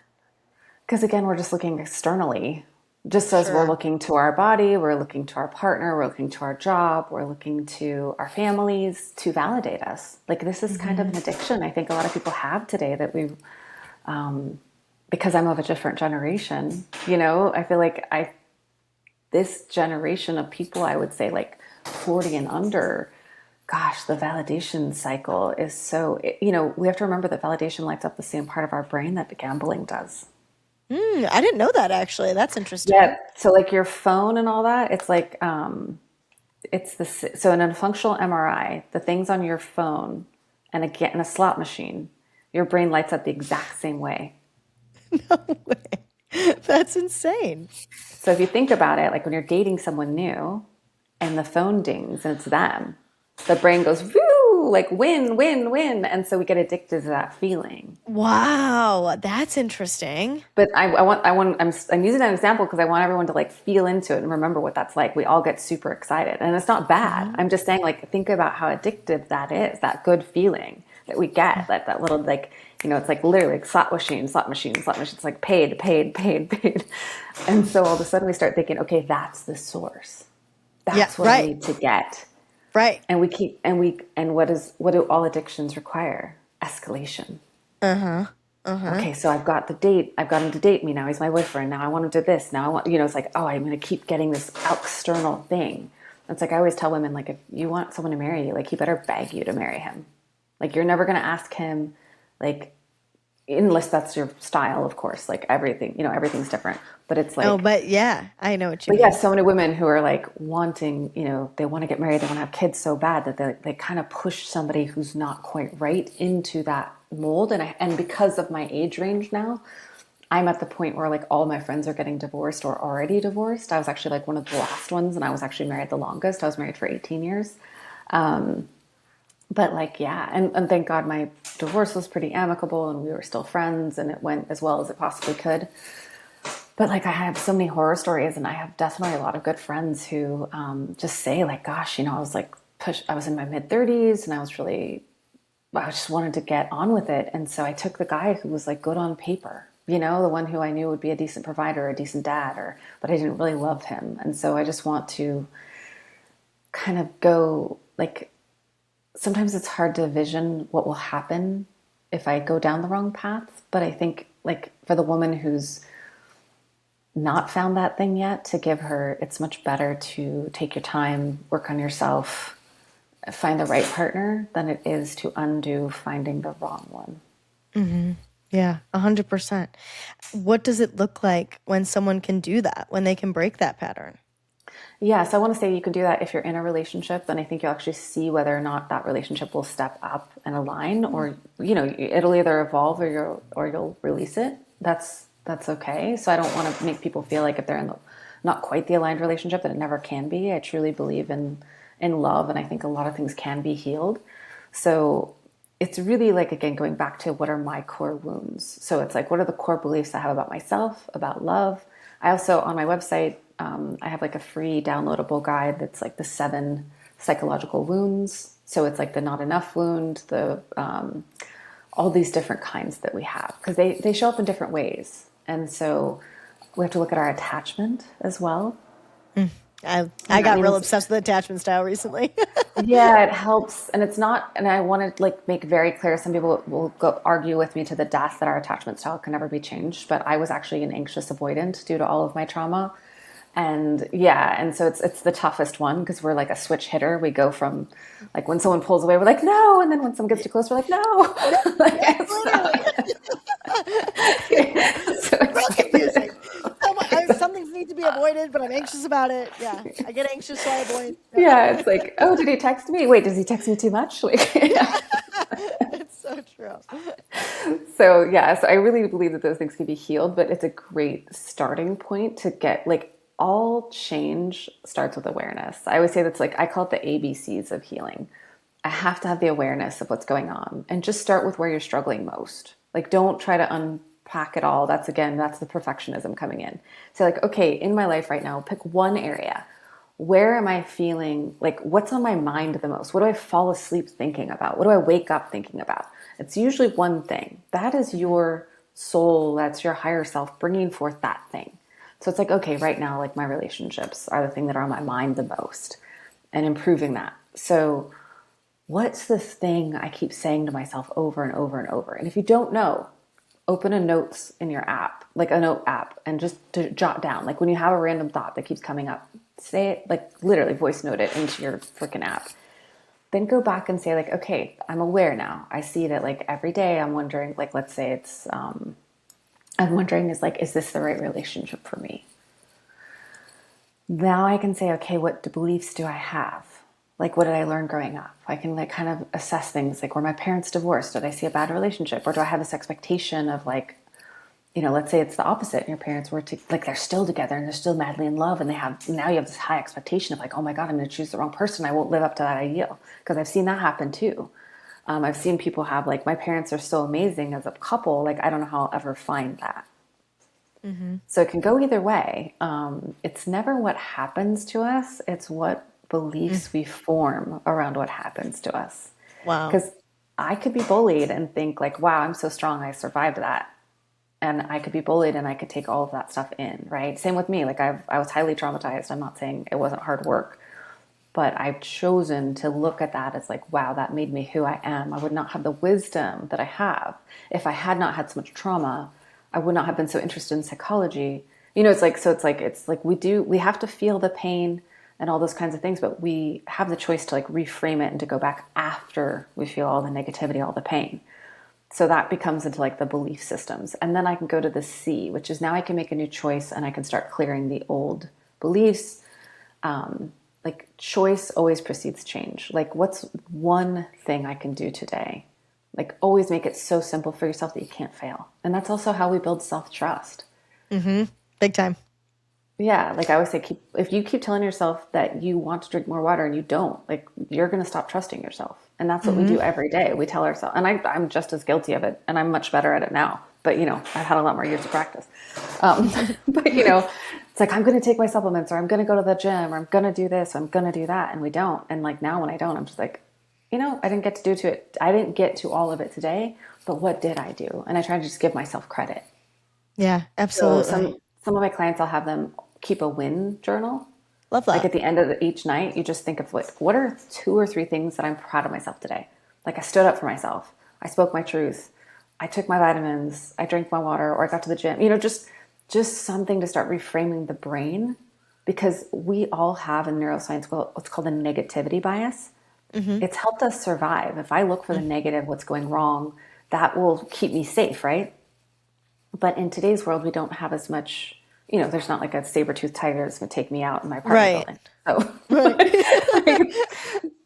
Because again, we're just looking externally. Just as we're Sure. looking to our body, we're looking to our partner, we're looking to our job, we're looking to our families to validate us. Like, this is kind of an addiction I think a lot of people have today, that because I'm of a different generation, I feel like this generation of people, I would say like 40 and under, gosh, the validation cycle is so, we have to remember that validation lights up the same part of our brain that gambling does. I didn't know that actually. That's Yeah. interesting. So like your phone and all that, it's like, it's this, so in a functional MRI, the things on your phone and again, in a slot machine, your brain lights up the exact same way. That's insane. So if you think about it, like when you're dating someone new and the phone dings and it's them, the brain goes, woo, like win, win, win. And so we get addicted to that feeling. Wow, that's interesting. But I'm using that example because I want everyone to like feel into it and remember what that's like. We all get super excited, and it's not bad. I'm just saying, like, think about how addictive that is, that good feeling that we get, that little, like, it's like literally like slot machine, slot machine, slot machine. It's like paid, paid, paid, paid. And so all of a sudden we start thinking, okay, that's the source. Yeah, That's what I right, need to get. right. And what do all addictions require? Escalation. Okay, so I've got him to date me now. He's my boyfriend. Now I want him to this. Now I want, it's like, oh, I'm going to keep getting this external thing. It's like, I always tell women, like, if you want someone to marry you, like, he better beg you to marry him. Like, you're never going to ask him, like, unless that's your style, of course, like everything, everything's different, but it's Oh, like, but yeah, I know what you but yeah, mean. so many women who are like wanting, they want to get married, they want to have kids so bad that they kind of push somebody who's not quite right into that mold. And because of my age range now, I'm at the point where like all my friends are getting divorced or already divorced. I was actually like one of the last ones, and I was actually married the longest. I was married for 18 years. But like, yeah, and thank God my divorce was pretty amicable and we were still friends and it went as well as it possibly could. But like, I have so many horror stories, and I have definitely a lot of good friends who just say like, gosh, I was like I was in my mid 30s and I just wanted to get on with it. And so I took the guy who was like good on paper, the one who I knew would be a decent provider, a decent dad, but I didn't really love him. And so I just want to kind of go like, sometimes it's hard to vision what will happen if I go down the wrong path. But I think like for the woman who's not found that thing yet, to give her, it's much better to take your time, work on yourself, find the right partner than it is to undo finding the wrong one. Yeah, 100%. What does it look like when someone can do that, when they can break that pattern? Yeah, so I want to say you can do that if you're in a relationship. Then I think you'll actually see whether or not that relationship will step up and align, or it'll either evolve or you'll release it. That's okay. So I don't want to make people feel like if they're in not quite the aligned relationship that it never can be. I truly believe in love, and I think a lot of things can be healed. So it's really like, again, going back to what are my core wounds. So it's like, what are the core beliefs I have about myself, about love. I also, on my website, I have like a free downloadable guide that's like the 7 psychological wounds. So it's like the not enough wound, the all these different kinds that we have, because they show up in different ways. And so we have to look at our attachment as well. I And that got real means, obsessed with attachment style recently. yeah, it helps. And it's not, and I want to like make very clear, some people will go argue with me to the death that our attachment style can never be changed. But I was actually an anxious avoidant due to all of my trauma. And yeah, and so it's the toughest one because we're like a switch hitter. We go from like when someone pulls away, we're like, no. And then when someone gets too close, we're like, no. Like, Yes, literally. so Real it's confusing. Some things need to be avoided, but I'm anxious about it. Yeah, I get anxious, so I avoid. yeah, it's like, oh, did he text me? Wait, does he text me too much? Like, It's so true. so yeah, so I really believe that those things can be healed, but it's a great starting point to get like all change starts with awareness. I always say that's like, I call it the ABCs of healing. I have to have the awareness of what's going on and just start with where you're struggling most. Like, don't try to unpack it all. That's the perfectionism coming in. So like, okay, in my life right now, pick one area. Where am I feeling like, what's on my mind the most? What do I fall asleep thinking about? What do I wake up thinking about? It's usually one thing. That is your soul. That's your higher self bringing forth that thing. So it's like, okay, right now, like my relationships are the thing that are on my mind the most, and improving that. So what's the thing I keep saying to myself over and over and over? And if you don't know, open a notes in your app, like a note app, and just to jot down. Like when you have a random thought that keeps coming up, say it, like literally voice note it into your freaking app. Then go back and say like, okay, I'm aware now. I see that like every day I'm wondering, like, let's say it's, I'm wondering is like, is this the right relationship for me? Now I can say, okay, what beliefs do I have? Like, what did I learn growing up? I can like kind of assess things like, were my parents divorced? Did I see a bad relationship? Or do I have this expectation of like, let's say it's the opposite. Your parents were like, they're still together and they're still madly in love. And now you have this high expectation of like, oh my God, I'm going to choose the wrong person. I won't live up to that ideal. Because I've seen that happen too. I've seen people have like, my parents are so amazing as a couple. Like, I don't know how I'll ever find that. So it can go either way. It's never what happens to us. It's what beliefs we form around what happens to us. Wow. Because I could be bullied and think like, wow, I'm so strong. I survived that. And I could be bullied and I could take all of that stuff in, right? Same with me. Like I was highly traumatized. I'm not saying it wasn't hard work, but I've chosen to look at that as like, wow, that made me who I am. I would not have the wisdom that I have if I had not had so much trauma. I would not have been so interested in psychology. It's like we have to feel the pain and all those kinds of things, but we have the choice to like reframe it and to go back after we feel all the negativity, all the pain. So that becomes into like the belief systems. And then I can go to the C, which is now I can make a new choice and I can start clearing the old beliefs. Like choice always precedes change. Like what's one thing I can do today? Like always make it so simple for yourself that you can't fail. And that's also how we build self-trust. Big time. Yeah, like I always say, if you keep telling yourself that you want to drink more water and you don't, like you're going to stop trusting yourself. And that's what we do every day. We tell ourselves, and I'm just as guilty of it, and I'm much better at it now. But I've had a lot more years of practice. But it's like I'm going to take my supplements, or I'm going to go to the gym, or I'm going to do this, or I'm going to do that, and we don't. And like now, when I don't, I'm just like, I didn't get to do to it. I didn't get to all of it today, but what did I do? And I try to just give myself credit. Yeah, So absolutely. some of my clients, I'll have them keep a win journal. Love Like that. at the end of each night, you just think of like, what are 2 or 3 things that I'm proud of myself today? Like I stood up for myself. I spoke my truth. I took my vitamins. I drank my water, or I got to the gym. Just something to start reframing the brain, because we all have in neuroscience what's called a negativity bias. It's helped us survive. If I look for the negative, what's going wrong, that will keep me safe, right? But in today's world, we don't have as much, there's not like a saber-toothed tiger that's going to take me out in my apartment Right. building. So, Right.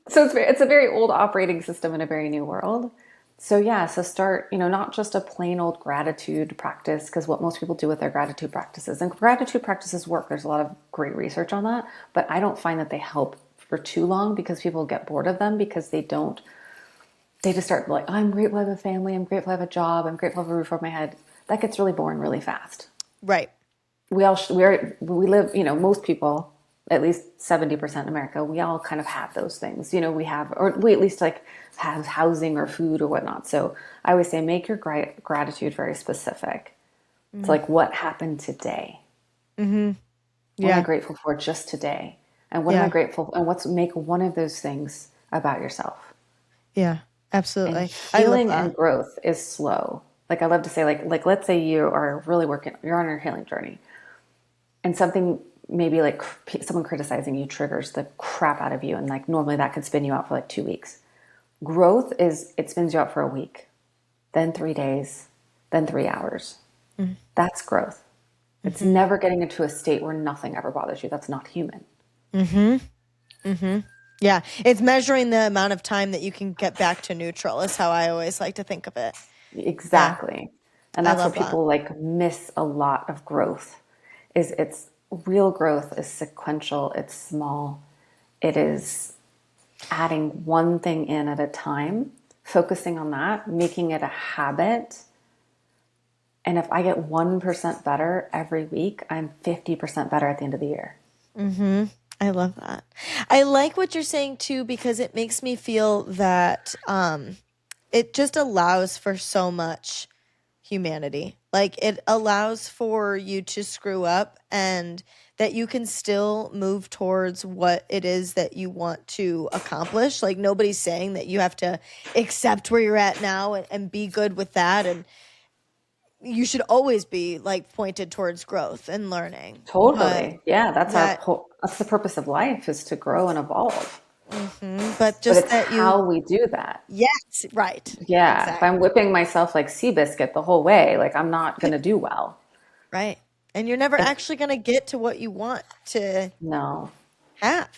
so it's a very old operating system in a very new world. So yeah, so start, not just a plain old gratitude practice, because what most people do with their gratitude practices, and gratitude practices work. There's a lot of great research on that, but I don't find that they help for too long, because people get bored of them, because they just start like, I'm grateful I have a family. I'm grateful I have a job. I'm grateful I have a roof over my head. That gets really boring really fast. Right. We live, most people, at least 70% in America, we all kind of have those things. We have, or we at least like have housing or food or whatnot. So I always say, make your gratitude very specific. It's like, what happened today? What am I Yeah. grateful for just today? And what am I Yeah. grateful for? And make one of those things about yourself. Yeah. And Absolutely. I love healing that. and growth is slow. Like I love to say, like let's say you are really you're on your healing journey, and something maybe like someone criticizing you triggers the crap out of you, and like normally that could spin you out for like 2 weeks. Growth is, it spins you out for a week, then 3 days, then 3 hours. That's growth. It's never getting into a state where nothing ever bothers you. That's not human. Yeah. It's measuring the amount of time that you can get back to neutral is how I always like to think of it. Yeah. Exactly. And I that's where love that. people like miss a lot of growth. Is it's real growth is sequential, it's small. It is adding one thing in at a time, focusing on that, making it a habit. And if I get 1% better every week, I'm 50% better at the end of the year. I love that. I like what you're saying too, because it makes me feel that it just allows for so much humanity. Like it allows for you to screw up and that you can still move towards what it is that you want to accomplish. Like nobody's saying that you have to accept where you're at now and be good with that. And you should always be like pointed towards growth and learning. But Totally. Yeah, that, that's the purpose of life, is to grow and evolve. but But just it's that you, how we do that. yes, right. Yeah, if I'm Exactly. whipping myself like Seabiscuit the whole way, like I'm not going to do well. Right. And you're never If actually going to get to what you want to no, have.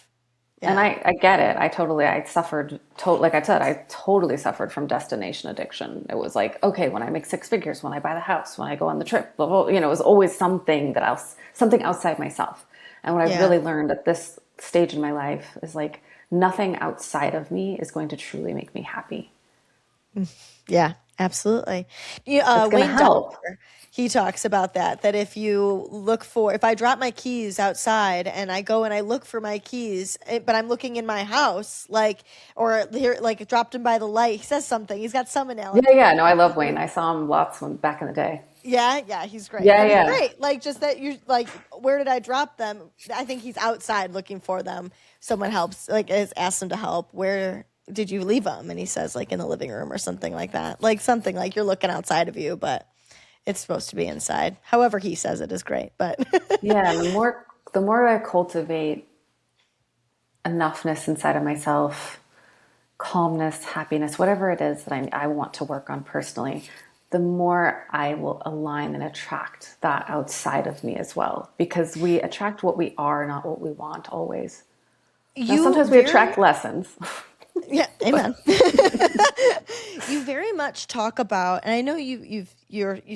and Yeah. I get it. I suffered, like I said, I totally suffered from destination addiction. It was like, okay, when I make 6 figures, when I buy the house, when I go on the trip, blah, blah, it was always something outside myself. And what I've Yeah. really learned at this stage in my life is like nothing outside of me is going to truly make me happy. Yeah, absolutely. It's going to Wayne help. Dyer, he talks about that if you if I drop my keys outside and I go and I look for my keys, but I'm looking in my house, like, or here, like dropped them by the light, he says something, he's got some Yeah, analogy. yeah. No, I love Wayne. I saw him lots back in the day. Yeah, yeah, he's great. Yeah, But he's yeah. great. Like just that you like where did I drop them? I think he's outside looking for them. Someone helps like has asked him to help. Where did you leave them? And he says like in the living room or something like that. Like something like you're looking outside of you, but it's supposed to be inside. However he says it is great. But Yeah, and the more I cultivate enoughness inside of myself, calmness, happiness, whatever it is that I want to work on personally, the more I will align and attract that outside of me as well. Because we attract what we are, not what we want always. Now, You sometimes we very, attract lessons. yeah, amen. You very much talk about, and I know you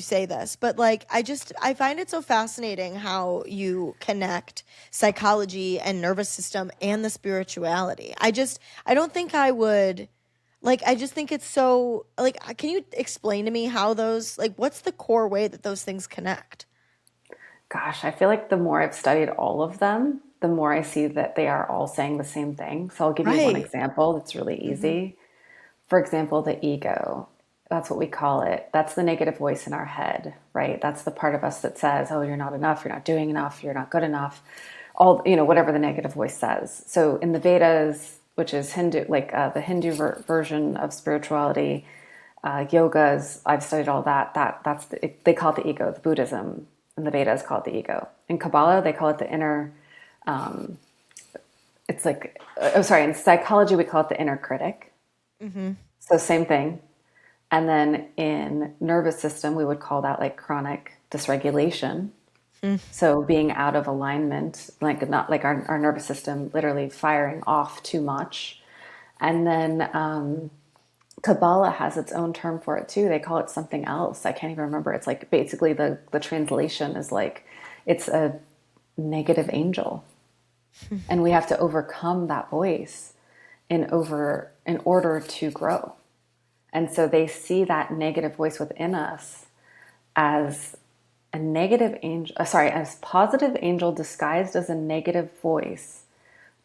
say this, but like I find it so fascinating how you connect psychology and nervous system and the spirituality. I don't think I would like I just think it's so like can you explain to me how those like what's the core way that those things connect? Gosh, I feel like the more I've studied all of them, the more I see that they are all saying the same thing. So I'll give you one Right. example that's really Hmm. easy. For example, the ego. That's what we call it. That's the negative voice in our head, right? That's the part of us that says, "Oh, you're not enough, you're not doing enough, you're not good enough." All, whatever the negative voice says. So in the Vedas, which is Hindu, like the Hindu version of spirituality, yogas, I've studied all that. They call it the ego. The Buddhism and the Vedas call it the ego. In Kabbalah, they call it the inner. It's like, oh, sorry. In psychology, we call it the inner critic. Hmm. So same thing. And then in nervous system, we would call that like chronic dysregulation. So being out of alignment, like not like our nervous system literally firing off too much. And then Kabbalah has its own term for it too. They call it something else. I can't even remember. It's like basically the translation is like it's a negative angel. And we have to overcome that voice in order to grow. And so they see that negative voice within us as a negative angel, as positive angel disguised as a negative voice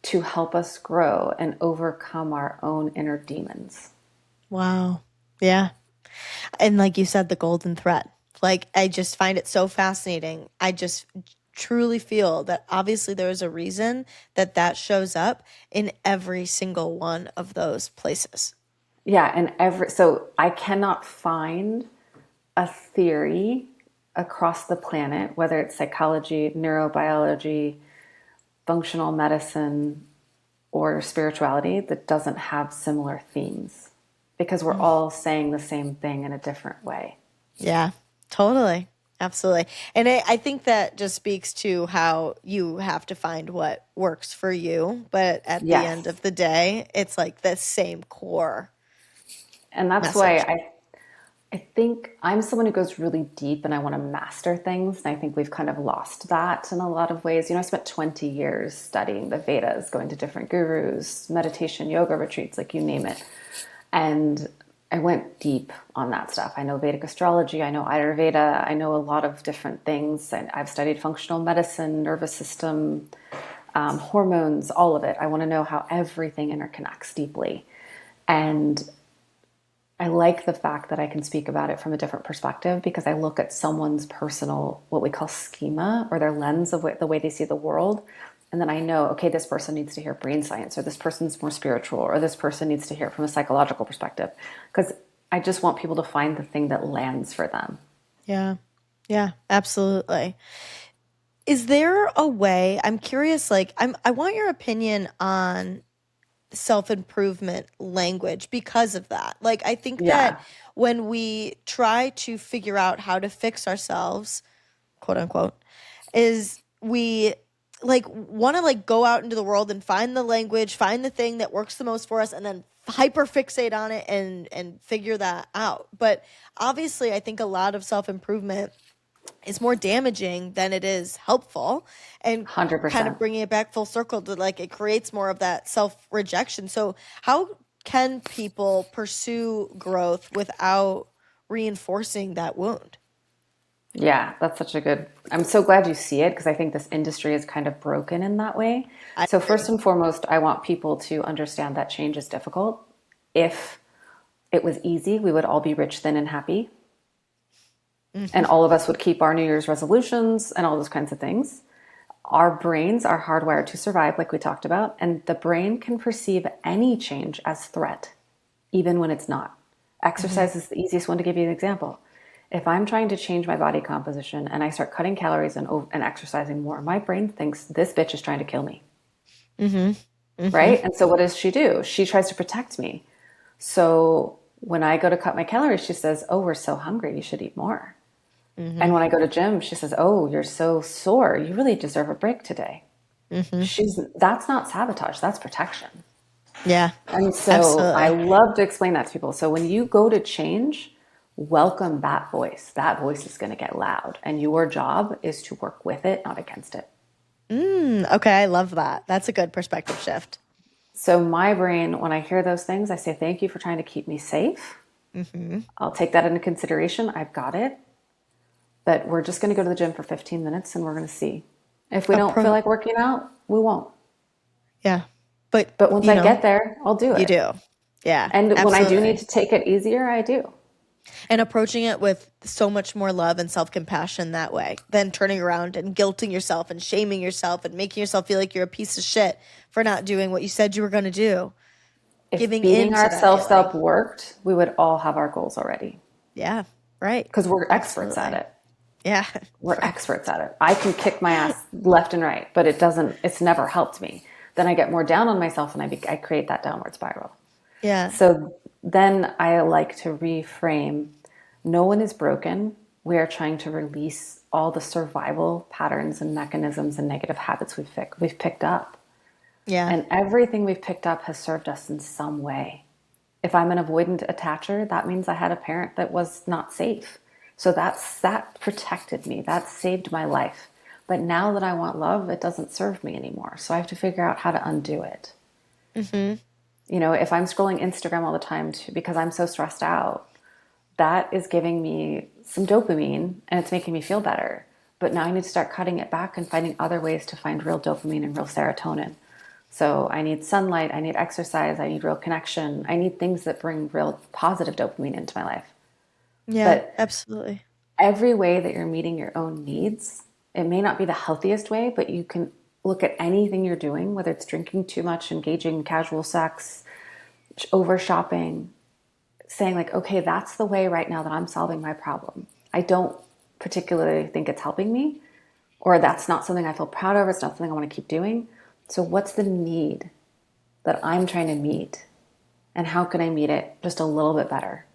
to help us grow and overcome our own inner demons. Wow. Yeah. And like you said, the golden thread. Like I just find it so fascinating. I just truly feel that obviously there is a reason that that shows up in every single one of those places. Yeah, so I cannot find a theory across the planet, whether it's psychology, neurobiology, functional medicine, or spirituality, that doesn't have similar themes because we're all saying the same thing in a different way. Yeah, totally. Absolutely. And I think that just speaks to how you have to find what works for you. But at the end Yes. of the day, it's like the same core And that's why message. I think I'm someone who goes really deep and I want to master things. And I think we've kind of lost that in a lot of ways. I spent 20 years studying the Vedas, going to different gurus, meditation, yoga retreats, like you name it. And I went deep on that stuff. I know Vedic astrology, I know Ayurveda, I know a lot of different things. And I've studied functional medicine, nervous system, hormones, all of it. I want to know how everything interconnects deeply. And I like the fact that I can speak about it from a different perspective because I look at someone's personal, what we call schema or their lens of the way they see the world. And then I know, okay, this person needs to hear brain science, or this person's more spiritual, or this person needs to hear it from a psychological perspective. Because I just want people to find the thing that lands for them. Yeah. Yeah, absolutely. Is there a way, I'm curious, like I want your opinion on self-improvement language because of that. Like I think that Yeah. when we try to figure out how to fix ourselves, quote unquote, is we like want to like go out into the world and find the language, find the thing that works the most for us and then hyper fixate on it and figure that out. But obviously I think a lot of self-improvement is more damaging than it is helpful, and kind of 100%. bringing it back full circle to like it creates more of that self-rejection. So how can people pursue growth without reinforcing that wound? Yeah, that's such a good. I'm so glad you see it because I think this industry is kind of broken in that way. I So, first agree. and foremost, I want people to understand that change is difficult. If it was easy, we would all be rich, thin, and happy. And Hmm. all of us would keep our New Year's resolutions and all those kinds of things. Our brains are hardwired to survive, like we talked about, and the brain can perceive any change as threat, even when it's not. Hmm. Exercise is the easiest one to give you an example. If I'm trying to change my body composition and I start cutting calories and exercising more, my brain thinks this bitch is trying to kill me. Hmm. right? And so what does she do? She tries to protect me. So when I go to cut my calories, she says, oh, we're so hungry. You should eat more. And when I go to gym, she says, oh, you're so sore. You really deserve a break today. That's not sabotage. That's protection. Yeah, And so I absolutely. love to explain that to people. So when you go to change, welcome that voice. That voice is going to get loud. And your job is to work with it, not against it. Okay, I love that. That's a good perspective shift. So my brain, when I hear those things, I say, thank you for trying to keep me safe. I'll take that into consideration. I've got it. But we're just going to go to the gym for 15 minutes and we're going to see. If we don't feel like working out, we won't. Yeah. But, But once I get there, I'll do you it. do. Yeah, And when I do need absolutely. to take it easier, I do. And approaching it with so much more love and self-compassion that way than turning around and guilting yourself and shaming yourself and making yourself feel like you're a piece of shit for not doing what you said you were going to do. If Giving beating in to that ourselves feeling. up worked, we would all have our goals already Yeah, right. because we're experts at Absolutely. it. Yeah. We're experts at it. I can kick my ass left and right, but it's never helped me. Then I get more down on myself and I create that downward spiral. Yeah. So then I like to reframe, no one is broken. We are trying to release all the survival patterns and mechanisms and negative habits we've picked up. Yeah. And everything we've picked up has served us in some way. If I'm an avoidant attacher, that means I had a parent that was not safe. So that protected me. That saved my life. But now that I want love, it doesn't serve me anymore. So I have to figure out how to undo it. You know, if I'm scrolling Instagram all the time because I'm so stressed out, that is giving me some dopamine and it's making me feel better. But now I need to start cutting it back and finding other ways to find real dopamine and real serotonin. So I need sunlight, I need exercise, I need real connection. I need things that bring real positive dopamine into my life. Yeah, But absolutely. every way that you're meeting your own needs, it may not be the healthiest way, but you can look at anything you're doing, whether it's drinking too much, engaging in casual sex, over shopping, saying like, okay, that's the way right now that I'm solving my problem. I don't particularly think it's helping me, or that's not something I feel proud of. It's not something I want to keep doing. So what's the need that I'm trying to meet? And how can I meet it just a little bit better?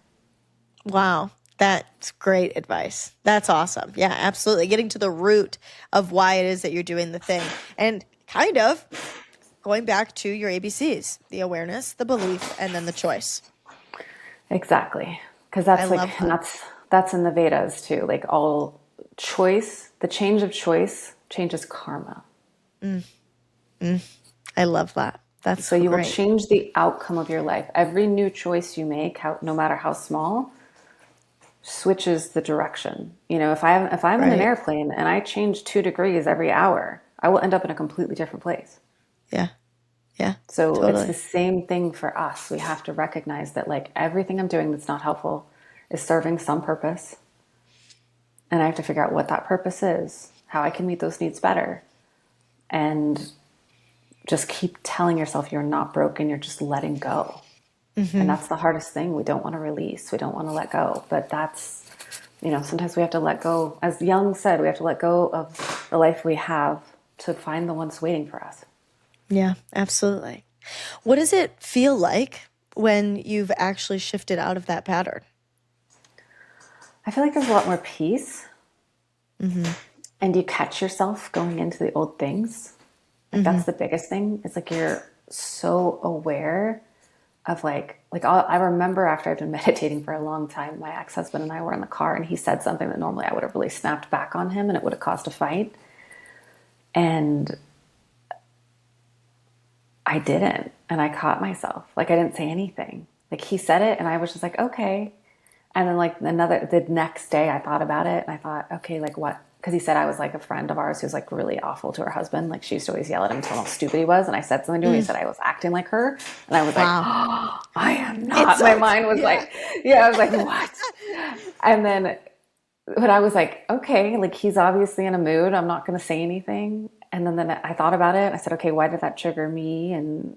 Wow. That's great advice. That's awesome. Yeah, absolutely. Getting to the root of why it is that you're doing the thing. And kind of going back to your ABCs, the awareness, the belief, and then the choice. Exactly. Because I that's love like, and that. that's in the Vedas too. Like all choice, the change of choice changes karma. I love that. That's So so you will great. change the outcome of your life. Every new choice you make, no matter how small, switches the direction. You know, if I'm in an Right. airplane and I change 2 degrees every hour, I will end up in a completely different place. Yeah. Yeah. So it's the Totally. same thing for us. We have to recognize that like everything I'm doing that's not helpful is serving some purpose. And I have to figure out what that purpose is, how I can meet those needs better. And just keep telling yourself you're not broken, you're just letting go. And that's the hardest thing. We don't want to release, we don't want to let go. But that's, sometimes we have to let go. As Young said, we have to let go of the life we have to find the ones waiting for us. Yeah, absolutely. What does it feel like when you've actually shifted out of that pattern? I feel like there's a lot more peace. And you catch yourself going into the old things. Like that's the biggest thing. It's like you're so aware of I remember after I've been meditating for a long time, my ex-husband and I were in the car and he said something that normally I would have really snapped back on him and it would have caused a fight. And I didn't. And I caught myself. Like I didn't say anything. Like he said it and I was just like, okay. And then the next day I thought about it and I thought, okay, like what? Because he said I was like a friend of ours who was like really awful to her husband. Like she used to always yell at him and tell him how stupid he was. And I said something to him. He said I was acting like her. And I was like, Wow. oh, I am It's not. My so, mind was yeah. like, yeah, I was like, what? And then, but I was like, okay, like he's obviously in a mood. I'm not going to say anything. And then I thought about it. I said, okay, why did that trigger me? And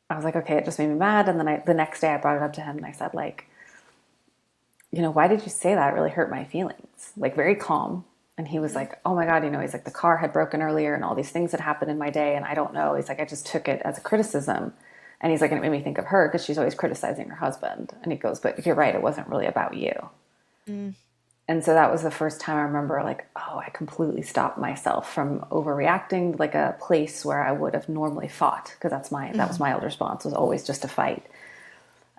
I was like, okay, it just made me mad. And then the next day I brought it up to him and I said like, why did you say that? It really hurt my feelings. Like very calm. And he was like, oh my God, he's like, the car had broken earlier and all these things had happened in my day. And I don't know. He's like, I just took it as a criticism. And he's like, and it made me think of her because she's always criticizing her husband. And he goes, but you're right. It wasn't really about you. Mm. And so that was the first time I remember like, oh, I completely stopped myself from overreacting, like a place where I would have normally fought. Because that was my old response, was always just to fight.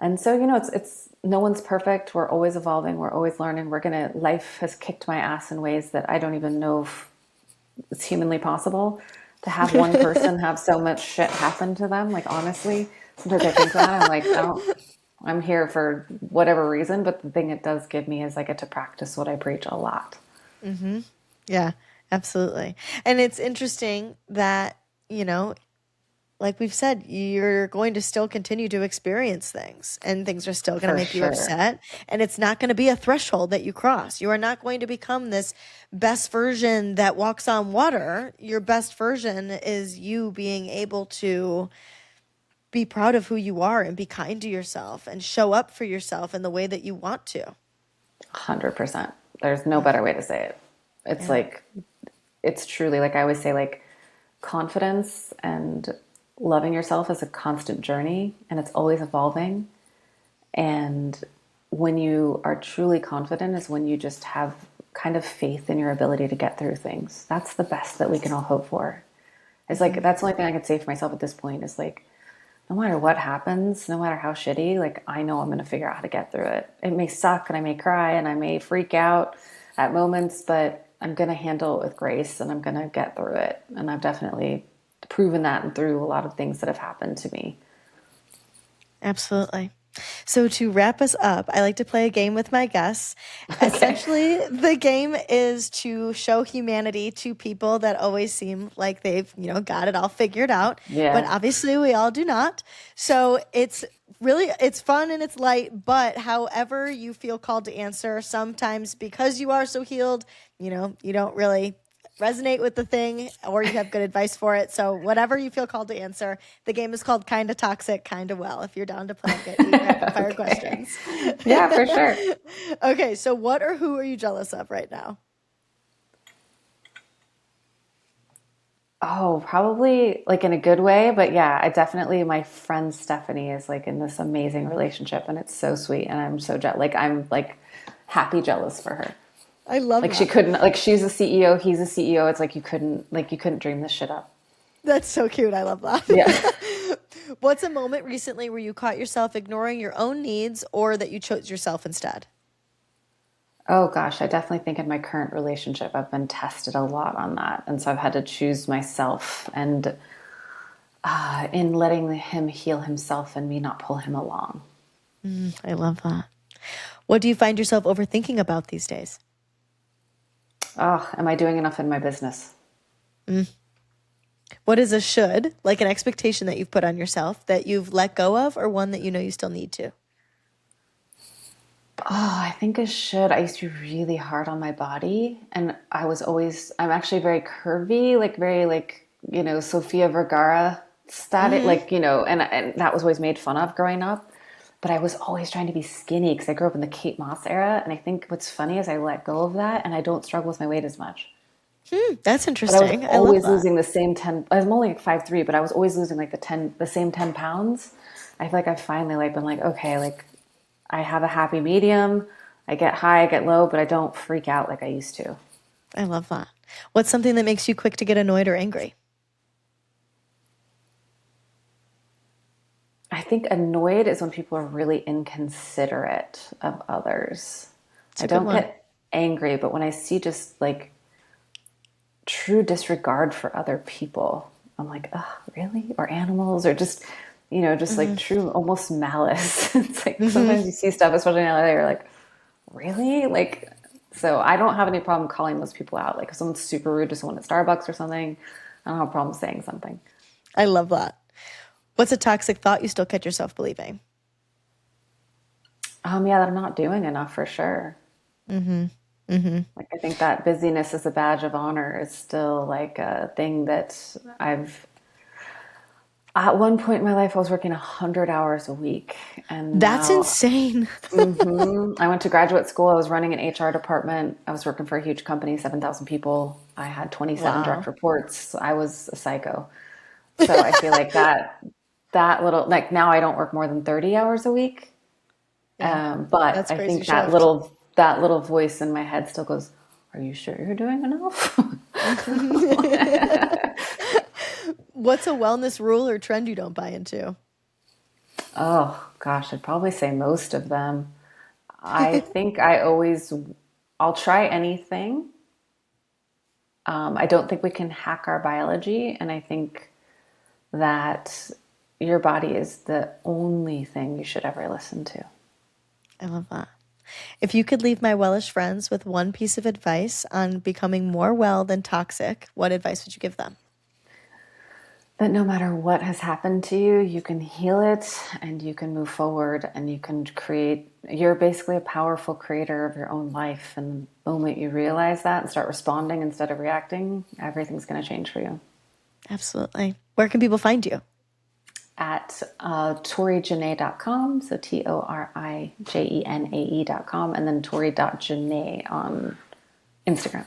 And so, it's no one's perfect. We're always evolving. We're always learning. Life has kicked my ass in ways that I don't even know if it's humanly possible to have one person have so much shit happen to them. Like, honestly, sometimes I think that I'm like, oh, I'm here for whatever reason. But the thing it does give me is I get to practice what I preach a lot. Mm-hmm. Yeah, absolutely. And it's interesting that, like we've said, you're going to still continue to experience things and things are still going to For make you sure. upset. And it's not going to be a threshold that you cross. You are not going to become this best version that walks on water. Your best version is you being able to be proud of who you are and be kind to yourself and show up for yourself in the way that you want to. 100%. There's no better way to say it. It's Yeah. like, it's truly, like I always say, like, confidence and loving yourself is a constant journey and it's always evolving. And when you are truly confident is when you just have kind of faith in your ability to get through things. That's the best that we can all hope for. It's like, that's the only thing I can say for myself at this point is like, no matter what happens, no matter how shitty, like I know I'm going to figure out how to get through it. It may suck and I may cry and I may freak out at moments, but I'm going to handle it with grace and I'm going to get through it. And I've definitely proven that through a lot of things that have happened to me. Absolutely. So to wrap us up, I like to play a game with my guests. Okay. Essentially, the game is to show humanity to people that always seem like they've, got it all figured out. Yeah. But obviously we all do not. So it's fun and it's light, but however you feel called to answer, sometimes because you are so healed, you don't really resonate with the thing or you have good advice for it. So whatever you feel called to answer. The game is called Kinda Toxic, Kinda Well, if you're down to play, get 8 rapid fire questions. Yeah, for sure. Okay, so what or who are you jealous of right now? Oh, probably like in a good way, but yeah, I definitely, my friend Stephanie is like in this amazing relationship and it's so sweet and I'm so I'm like happy jealous for her. I love Like that. she couldn't, like she's a CEO, he's a CEO. It's like you couldn't dream this shit up. That's so cute. I love that. Yeah. What's a moment recently where you caught yourself ignoring your own needs or that you chose yourself instead? Oh gosh, I definitely think in my current relationship, I've been tested a lot on that. And so I've had to choose myself and in letting him heal himself and me not pull him along. I love that. What do you find yourself overthinking about these days? Oh, am I doing enough in my business? What is a should, like an expectation that you've put on yourself that you've let go of or one that you know you still need to? Oh, I think I should. I used to be really hard on my body and I'm actually very curvy, like very like, Sofia Vergara static, like, and that was always made fun of growing up. But I was always trying to be skinny because I grew up in the Kate Moss era. And I think what's funny is I let go of that and I don't struggle with my weight as much. That's But I was interesting. I love always that. losing the same 10, I'm only like 5'3", but I was always losing like the same 10 pounds. I feel like I finally like been like, okay, like I have a happy medium. I get high, I get low, but I don't freak out like I used to. I love that. What's something that makes you quick to get annoyed or angry? I think annoyed is when people are really inconsiderate of others. It's I a good don't one. get angry, but when I see just like true disregard for other people, I'm like, oh, really? Or animals, or just, just like true almost malice. It's like sometimes you see stuff, especially in LA, you're like, really? Like, so I don't have any problem calling those people out. Like if someone's super rude to someone at Starbucks or something, I don't have a problem saying something. I love that. What's a toxic thought you still catch yourself believing? Yeah, that I'm not doing enough for sure. Like I think that busyness is a badge of honor is still like a thing that At one point in my life, I was working 100 hours a week. And That's now insane. I went to graduate school. I was running an HR department. I was working for a huge company, 7,000 people. I had 27 direct Wow. reports. I was a psycho. So I feel like that little, like now I don't work more than 30 hours a week. Yeah. But That's I crazy think shift. that little voice in my head still goes, "Are you sure you're doing enough?" What's a wellness rule or trend you don't buy into? Oh gosh, I'd probably say most of them. I think I always, I'll try anything. I don't think we can hack our biology, and I think that your body is the only thing you should ever listen to. I love that. If you could leave my wellish friends with one piece of advice on becoming more well than toxic, what advice would you give them? That no matter what has happened to you, you can heal it and you can move forward and you can create. You're basically a powerful creator of your own life. And the moment you realize that and start responding instead of reacting, everything's going to change for you. Absolutely. Where can people find you? At torijenae.com, so ToriJenae.com, and then tori.jenae on Instagram.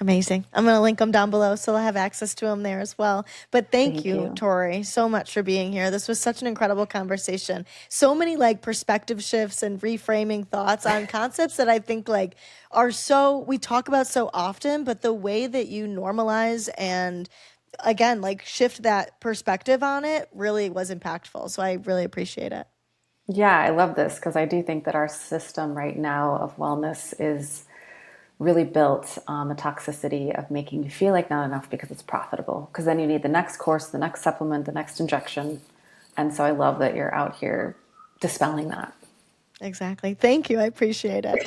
Amazing. I'm going to link them down below so I'll have access to them there as well. But thank Thank you, you. Tori, so much for being here. This was such an incredible conversation. So many like perspective shifts and reframing thoughts on concepts that I think like are so, we talk about so often, but the way that you normalize and again, like shift that perspective on it really was impactful. So I really appreciate it. Yeah, I love this because I do think that our system right now of wellness is really built on the toxicity of making you feel like not enough because it's profitable. Because then you need the next course, the next supplement, the next injection. And so I love that you're out here dispelling that. Exactly. Thank you. I appreciate it.